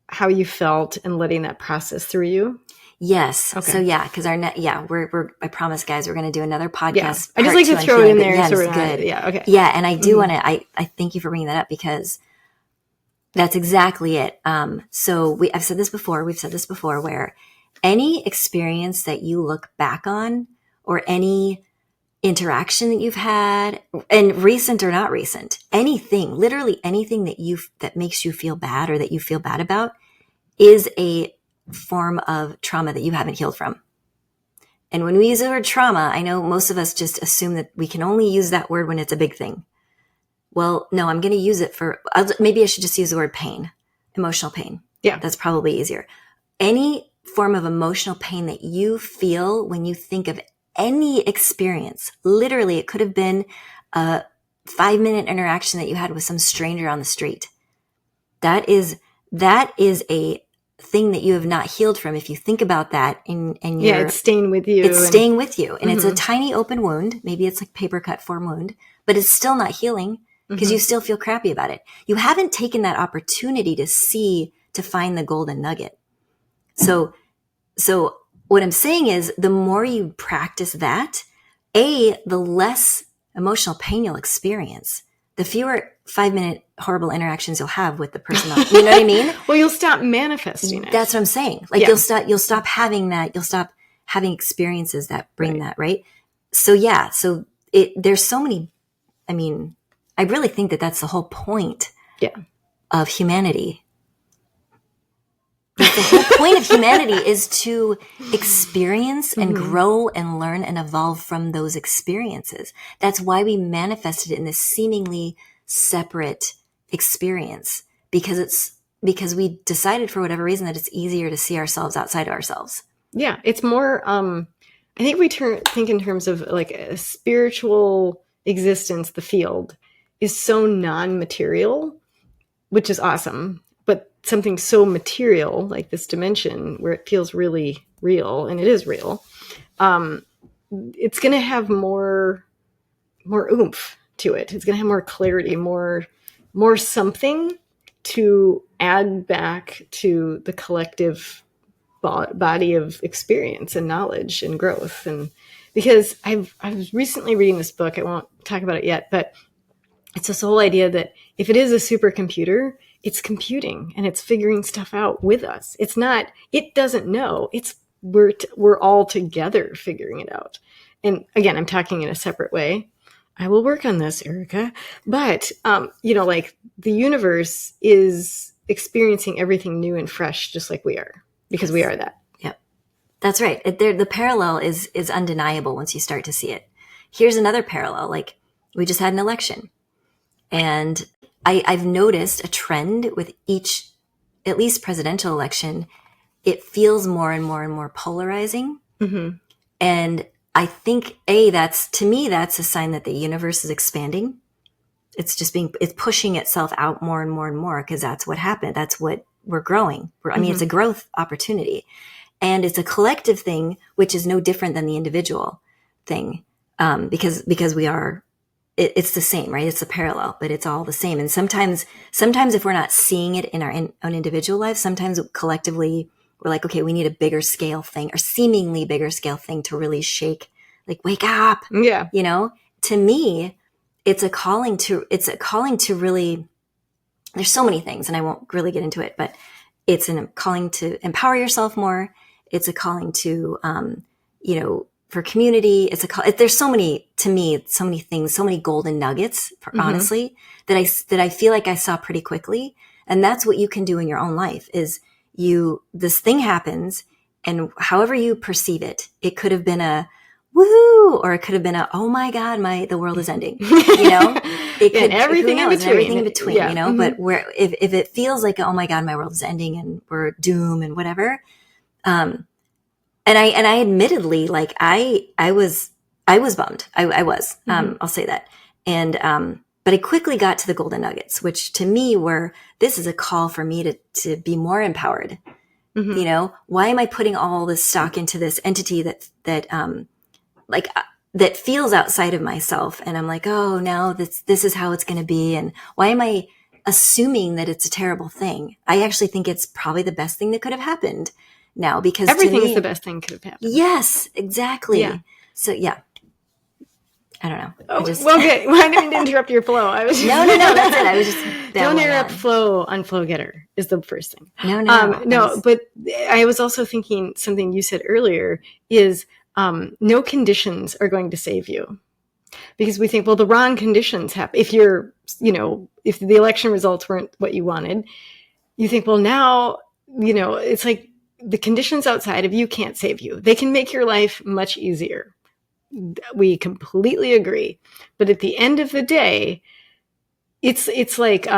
A: how you felt and letting that process through you.
B: Yes. Okay. So because I promise guys, we're going to do another podcast.
A: I just like to throw it in there.
B: So good.
A: Okay.
B: Yeah. And I do want to, I thank you for bringing that up because that's exactly it. So we've said this before where any experience that you look back on or any interaction that you've had, and recent or not recent, anything, literally anything that makes you feel bad or that you feel bad about is a form of trauma that you haven't healed from. And when we use the word trauma, I know most of us just assume that we can only use that word when it's a big thing. Well, no, I'm going to use it maybe I should just use the word pain, emotional pain.
A: Yeah.
B: That's probably easier. Any form of emotional pain that you feel when you think of any experience, literally, it could have been a 5-minute interaction that you had with some stranger on the street. That is a thing that you have not healed from. If you think about that
A: it's staying with you.
B: It's staying with you. And it's a tiny open wound. Maybe it's like paper cut form wound, but it's still not healing because you still feel crappy about it. You haven't taken that opportunity to find the golden nugget. So what I'm saying is the more you practice that, the less emotional pain you'll experience, the fewer 5-minute horrible interactions you'll have with the person. You know what I mean?
A: Well, you'll stop manifesting it.
B: That's what I'm saying. Like you'll stop having that. You'll stop having experiences that bring that, right? So there's so many, I mean, I really think that that's the whole point of humanity. The whole point of humanity is to experience and grow and learn and evolve from those experiences. That's why we manifested it in this seemingly separate experience because we decided for whatever reason that it's easier to see ourselves outside of ourselves.
A: Yeah, it's more. I think we think in terms of like a spiritual existence. The field is so non-material, which is awesome. But something so material like this dimension where it feels really real, and it is real, it's going to have more oomph to it. It's going to have more clarity, more something to add back to the collective body of experience and knowledge and growth. And because I was recently reading this book, I won't talk about it yet, but it's this whole idea that if it is a supercomputer, it's computing and it's figuring stuff out with us. It's not, it doesn't know. We're all together figuring it out. And again, I'm talking in a separate way. I will work on this, Erica. But, like the universe is experiencing everything new and fresh, just like we are, because we are that.
B: Yep. That's right. The parallel is undeniable once you start to see it. Here's another parallel. Like, we just had an election, and I've noticed a trend with each, at least presidential election. It feels more and more and more polarizing. Mm-hmm. And I think, to me, that's a sign that the universe is expanding. It's pushing itself out more and more and more, because that's what happened. That's what we're growing. It's a growth opportunity, and it's a collective thing, which is no different than the individual thing. Because we are, it's the same, right? It's a parallel, but it's all the same. And sometimes if we're not seeing it in our own individual lives, sometimes collectively we're like, okay, we need a bigger scale thing, or seemingly bigger scale thing, to really shake, like, wake up.
A: Yeah.
B: To me, it's a calling to really, there's so many things, and I won't really get into it, but it's a calling to empower yourself more. It's a calling to, for community. There's so many, to me, so many things, so many golden nuggets, honestly, that I feel like I saw pretty quickly. And that's what you can do in your own life is this thing happens, and however you perceive it, it could have been a woohoo, or it could have been a, oh my God, the world is ending, it could,
A: everything in
B: between,
A: yeah.
B: But if it feels like, oh my God, my world is ending and we're doom and whatever. And I admittedly, like, I was bummed. I was, I'll say that. And, but I quickly got to the golden nuggets, which to me this is a call for me to be more empowered. Mm-hmm. Why am I putting all this stock into this entity that feels outside of myself? And I'm like, oh, now this is how it's going to be. And why am I assuming that it's a terrible thing? I actually think it's probably the best thing that could have happened now, because
A: everything's the best thing could have happened.
B: Yes, exactly. Yeah. So yeah. I don't know.
A: Oh, well, good. Well, I didn't interrupt your flow. I was just
B: no. That's it. I was just
A: don't interrupt flow on Flow Getter is the first thing.
B: No.
A: But I was also thinking something you said earlier is no conditions are going to save you, because we think, well, the wrong conditions happen. If if the election results weren't what you wanted, you think, well, now it's like the conditions outside of you can't save you. They can make your life much easier. We completely agree. But at the end of the day, it's like,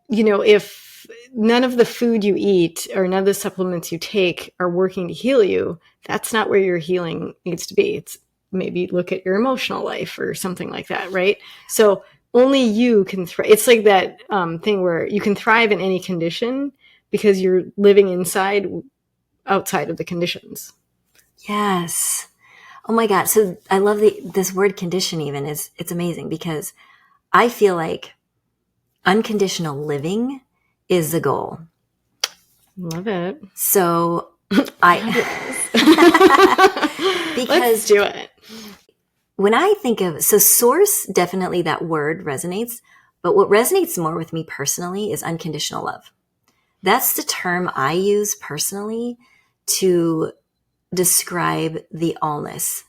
A: if none of the food you eat or none of the supplements you take are working to heal you, that's not where your healing needs to be. It's maybe look at your emotional life or something like that, right? So only you can thrive. It's like that thing where you can thrive in any condition because you're living outside of the conditions.
B: Yes. Oh my God. So I love this word condition even it's amazing, because I feel like unconditional living is the goal.
A: Love it.
B: So because
A: let's do it.
B: When I think of, source, definitely that word resonates, but what resonates more with me personally is unconditional love. That's the term I use personally to describe the allness.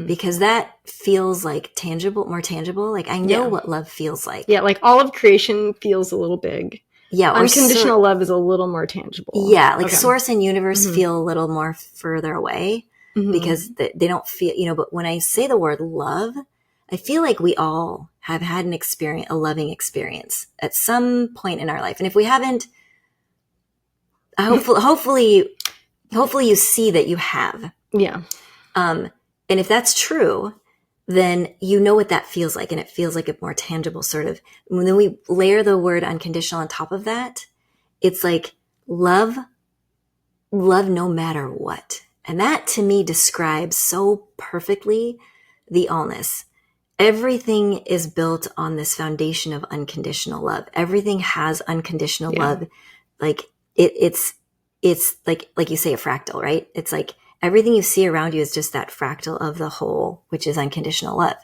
B: Because that feels like more tangible. Like I know what love feels like.
A: Yeah. Like all of creation feels a little big.
B: Yeah.
A: Unconditional love is a little more tangible.
B: Yeah. Like source and universe feel a little more further away because they don't feel, but when I say the word love, I feel like we all have had a loving experience at some point in our life. And if we haven't, hopefully you see that you have.
A: Yeah.
B: And if that's true, then you know what that feels like. And it feels like a more tangible sort of, when then we layer the word unconditional on top of that, it's like love no matter what. And that to me describes so perfectly the allness. Everything is built on this foundation of unconditional love. Everything has unconditional love. Like it's like you say, a fractal, right? It's like, everything you see around you is just that fractal of the whole, which is unconditional love.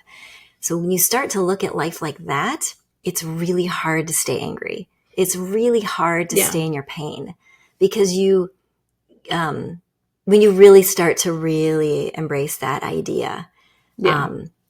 B: So when you start to look at life like that, it's really hard to stay angry. It's really hard to stay in your pain, because when you really start to really embrace that idea,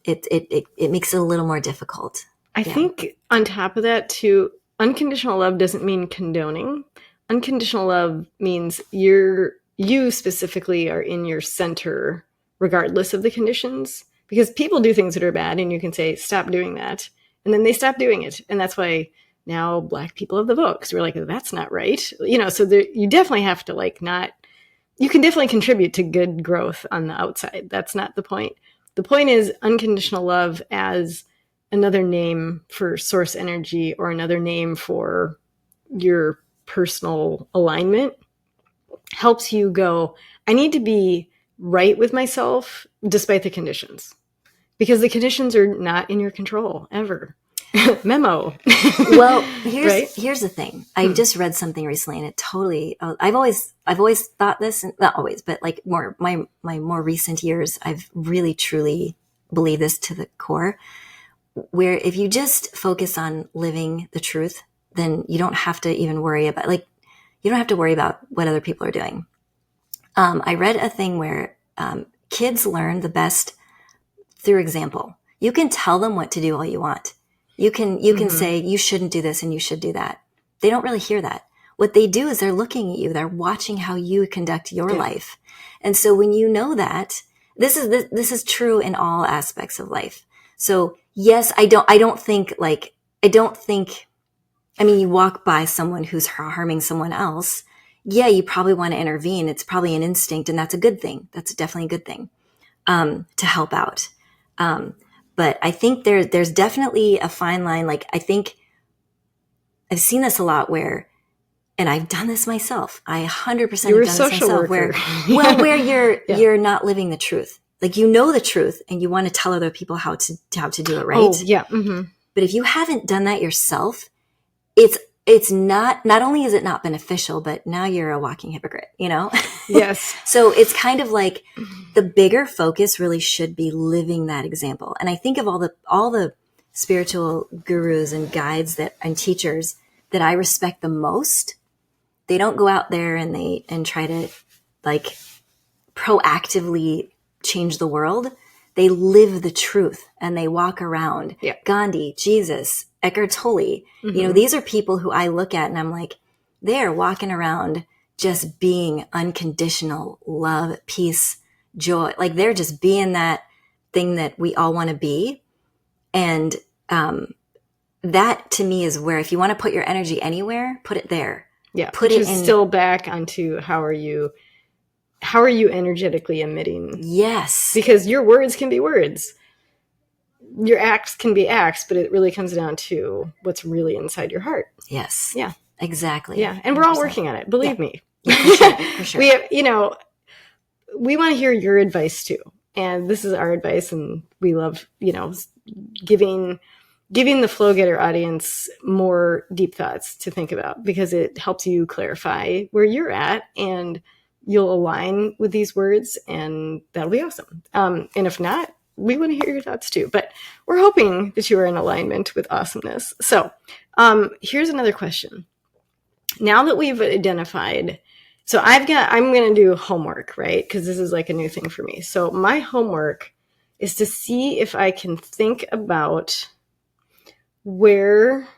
B: it makes it a little more difficult.
A: I think on top of that too, unconditional love doesn't mean condoning. Unconditional love means you specifically are in your center regardless of the conditions, because people do things that are bad and you can say, stop doing that. And then they stop doing it. And that's why now Black people have the vote, because we're like, that's not right. So you definitely have to you can definitely contribute to good growth on the outside. That's not the point. The point is unconditional love as another name for source energy, or another name for your personal alignment, helps you go, I need to be right with myself despite the conditions, because the conditions are not in your control ever. Memo.
B: Well, here's the thing. I just read something recently, and it totally. I've always thought this, and not always, but like my more recent years, I've really truly believed this to the core. Where if you just focus on living the truth, then you don't have to even worry about you don't have to worry about what other people are doing. I read a thing where kids learn the best through example. You can tell them what to do all you want. You can say, you shouldn't do this and you should do that. They don't really hear that. What they do is they're looking at you. They're watching how you conduct your life. And so when you know that, this is true in all aspects of life. So yes, I don't think, you walk by someone who's harming someone else. Yeah, you probably want to intervene. It's probably an instinct, and that's a good thing. That's definitely a good thing, to help out. But I think there's definitely a fine line. Like, I think I've seen this a lot where, and I've done this myself. I 100% have done this myself. Where you're not living the truth. Like, you know the truth, and you want to tell other people how to do it right.
A: Oh, yeah. Mm-hmm.
B: But if you haven't done that yourself, it's not only is it not beneficial, but now you're a walking hypocrite, Yes. So it's kind of like the bigger focus really should be living that example. And I think of all the spiritual gurus and guides and teachers that I respect the most, they don't go out there and try to proactively change the world. They live the truth and they walk around.
A: Yeah.
B: Gandhi, Jesus, Eckhart Tolle, these are people who I look at and I'm like, they're walking around just being unconditional love, peace, joy. Like, they're just being that thing that we all want to be. And that to me is where, if you want to put your energy anywhere, put it there.
A: Yeah. Put it still back onto how are you energetically emitting?
B: Yes.
A: Because your words can be words. Your acts can be acts, but it really comes down to what's really inside your heart.
B: Yes.
A: Yeah.
B: Exactly.
A: Yeah. And 100%. We're all working on it. Believe me.
B: Yeah, for sure.
A: We have, we want to hear your advice too. And this is our advice. And we love, giving the Flow Getter audience more deep thoughts to think about, because it helps you clarify where you're at, and you'll align with these words, and that'll be awesome. And if not, we want to hear your thoughts too, but we're hoping that you are in alignment with awesomeness. So here's another question. Now that we've identified, so I'm going to do homework, right? Because this is like a new thing for me. So my homework is to see if I can think about where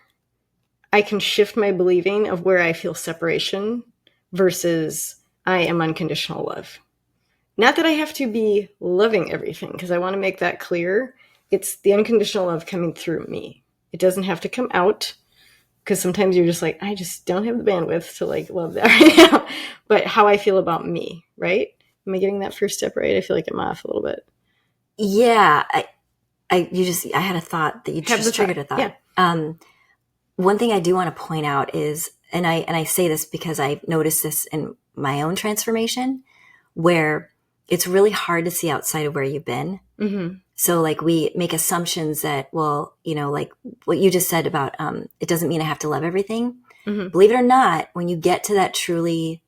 A: I can shift my believing of where I feel separation versus I am unconditional love. Not that I have to be loving everything, because I want to make that clear. It's the unconditional love coming through me. It doesn't have to come out, because sometimes you're just like, I just don't have the bandwidth to love that right now. But how I feel about me, right? Am I getting that first step right? I feel like I'm off a little bit.
B: Yeah. I had a thought that you just triggered a thought.
A: Yeah.
B: One thing I do want to point out is, and I say this because I noticed this in my own transformation, where it's really hard to see outside of where you've been. Mm-hmm. So we make assumptions that, well, like what you just said about, it doesn't mean I have to love everything. Mm-hmm. Believe it or not, when you get to that truly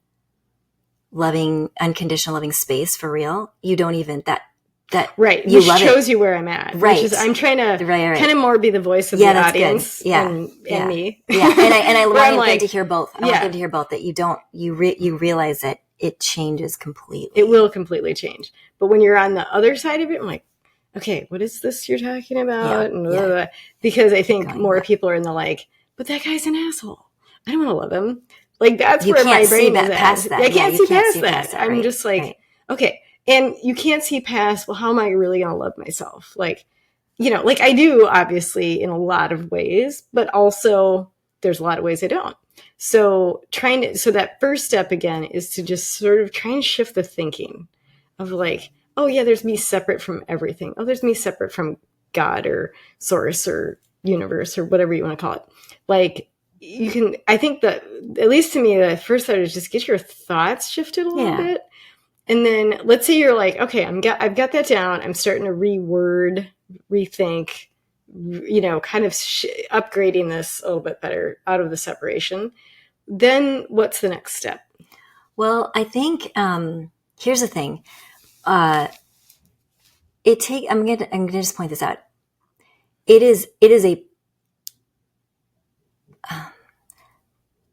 B: loving, unconditional loving space for real, you don't even that
A: right.
B: You
A: which
B: love
A: shows
B: it.
A: you where I'm at.
B: Right.
A: Which is, I'm trying to
B: right.
A: kind of more be the voice of the audience and me.
B: Yeah. And I want them to hear both. I want them to hear both, that you realize that it changes completely.
A: It will completely change. But when you're on the other side of it, I'm like, okay, what is this you're talking about?
B: Yeah,
A: And blah, blah, blah. Because I think
B: Going
A: more
B: back.
A: people are in the like, but that guy's an asshole. I don't want to love him. Like, that's
B: You
A: where
B: can't
A: my
B: see
A: brain is
B: that past
A: at.
B: that.
A: I
B: Yeah,
A: can't
B: you
A: see
B: can't
A: past
B: see
A: that.
B: past that,
A: I'm
B: right?
A: just like,
B: Right.
A: okay. And you can't see past, well, how am I really going to love myself? Like, you know, like I do, obviously, in a lot of ways, but also there's a lot of ways I don't. So so that first step again is to just sort of try and shift the thinking of like, oh yeah, there's me separate from everything. Oh, there's me separate from God or source or universe or whatever you want to call it. Like, you can, I think that, at least to me, the first thought is just get your thoughts shifted a little bit. And then let's say you're like, okay, I've got that down. I'm starting to reword, rethink, you know, kind of upgrading this a little bit better out of the separation. Then what's the next step?
B: Well, I think here's the thing. I'm gonna just point this out. It is a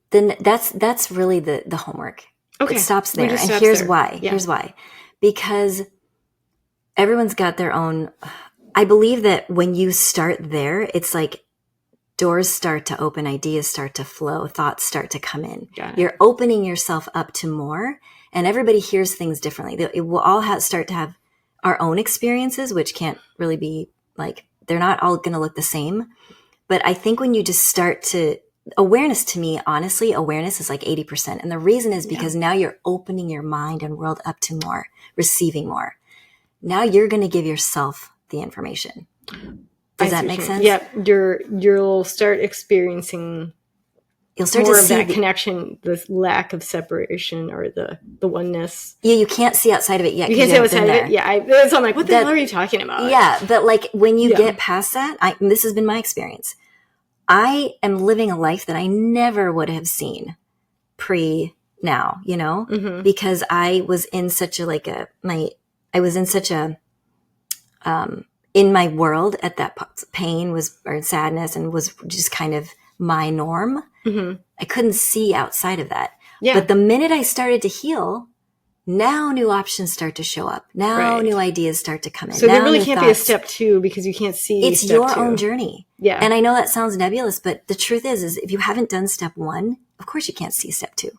B: then that's really the homework.
A: Okay.
B: It stops there. And here's why.
A: Yeah.
B: Here's why. Because everyone's got their own. I believe that when you start there, it's like doors start to open, ideas start to flow, thoughts start to come in. You're opening yourself up to more, and everybody hears things differently. It will all start to have our own experiences, which can't really be like, they're not all going to look the same. But I think when you just start to, awareness, to me, honestly, awareness is like 80%. And the reason is because now you're opening your mind and world up to more, receiving more. Now you're going to give yourself the information. Does that make sense?
A: Yeah, you'll start experiencing
B: you'll start
A: more
B: to
A: of
B: see
A: that connection, the lack of separation or the oneness.
B: Yeah, you can't see outside of it yet.
A: You can't see outside of it? Yeah. So I'm like, what the hell are you talking about?
B: Yeah, but like when you get past that, this has been my experience. I am living a life that I never would have seen pre now, you know, because I was in such a, in my world at that pain or sadness and was just kind of my norm. I couldn't see outside of that. Yeah. But the minute I started to heal, now new options start to show up. Now new ideas start to come in.
A: So there really can't be a step 2 because you can't see
B: it's
A: step
B: your
A: 2.
B: own journey. Yeah. And I know that sounds nebulous, but the truth is if you haven't done step 1, of course you can't see step 2.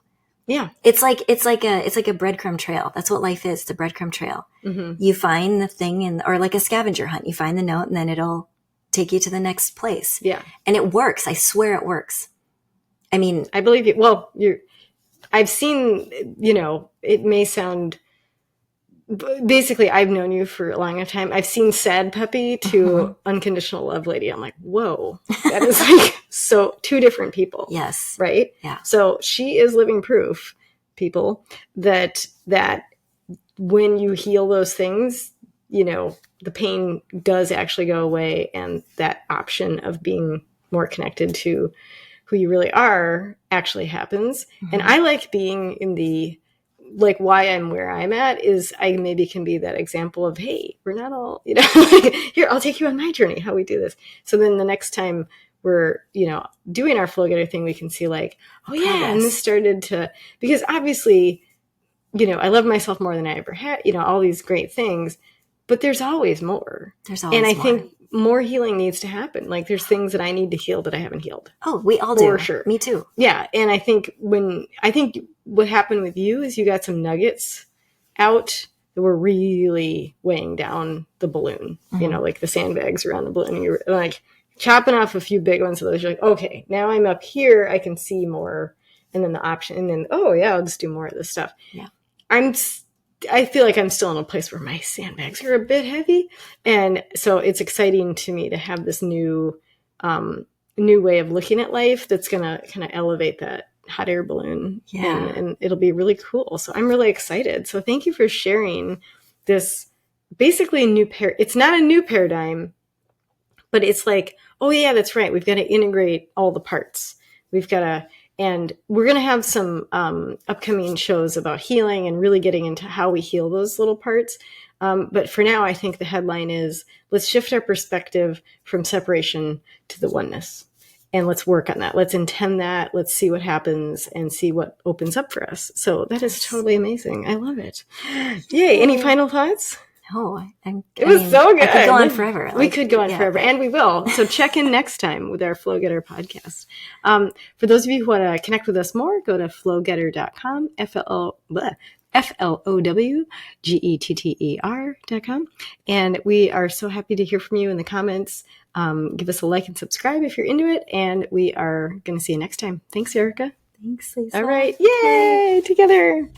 B: Yeah. It's like a breadcrumb trail. That's what life is. It's a breadcrumb trail. You find the thing or like a scavenger hunt. You find the note and then it'll take you to the next place. Yeah. And it works. I swear it works. I mean,
A: I believe you. Well, I've seen, you know, it may sound, basically I've known you for a long enough time. I've seen sad puppy to unconditional love lady. I'm like, whoa, that is like so 2 different people. Yes. Right. Yeah. So she is living proof, people, that when you heal those things, you know, the pain does actually go away. And that option of being more connected to who you really are actually happens. And I like being in the, like, why I'm where I'm at is I maybe can be that example of, hey, we're not all, you know, here, I'll take you on my journey, how we do this. So then the next time we're, you know, doing our flow getter thing, we can see like, oh yeah, and this started to, because obviously, you know, I love myself more than I ever had, you know, all these great things, but there's always more. There's always more. And I think more healing needs to happen. Like there's things that I need to heal that I haven't healed.
B: Oh, we all do. For sure. Me too.
A: Yeah. And I think what happened with you is you got some nuggets out that were really weighing down the balloon, you know, like the sandbags around the balloon. And you were like chopping off a few big ones of those. You're like, okay, now I'm up here. I can see more. And then the option, and then, oh yeah, I'll just do more of this stuff. Yeah. I feel like I'm still in a place where my sandbags are a bit heavy. And so it's exciting to me to have this new way of looking at life that's going to kind of elevate that hot air balloon. Yeah. And it'll be really cool. So I'm really excited. So thank you for sharing this basically it's not a new paradigm, but it's like, oh yeah, that's right. We've got to integrate all the parts. And we're going to have some upcoming shows about healing and really getting into how we heal those little parts. But for now, I think the headline is, let's shift our perspective from separation to the oneness. And let's work on that. Let's intend that. Let's see what happens and see what opens up for us. So that is totally amazing. I love it. Yay. Any final thoughts?
B: No,
A: it was so good.
B: I could go on forever.
A: We could go on forever, and we will. So check in next time with our Flow Getter podcast. For those of you who want to connect with us more, go to flowgetter.com, FLOWGETTER.com. And we are so happy to hear from you in the comments. Give us a like and subscribe if you're into it. And we are going to see you next time. Thanks, Erica.
B: Thanks, Lisa.
A: All right. Yay! Together.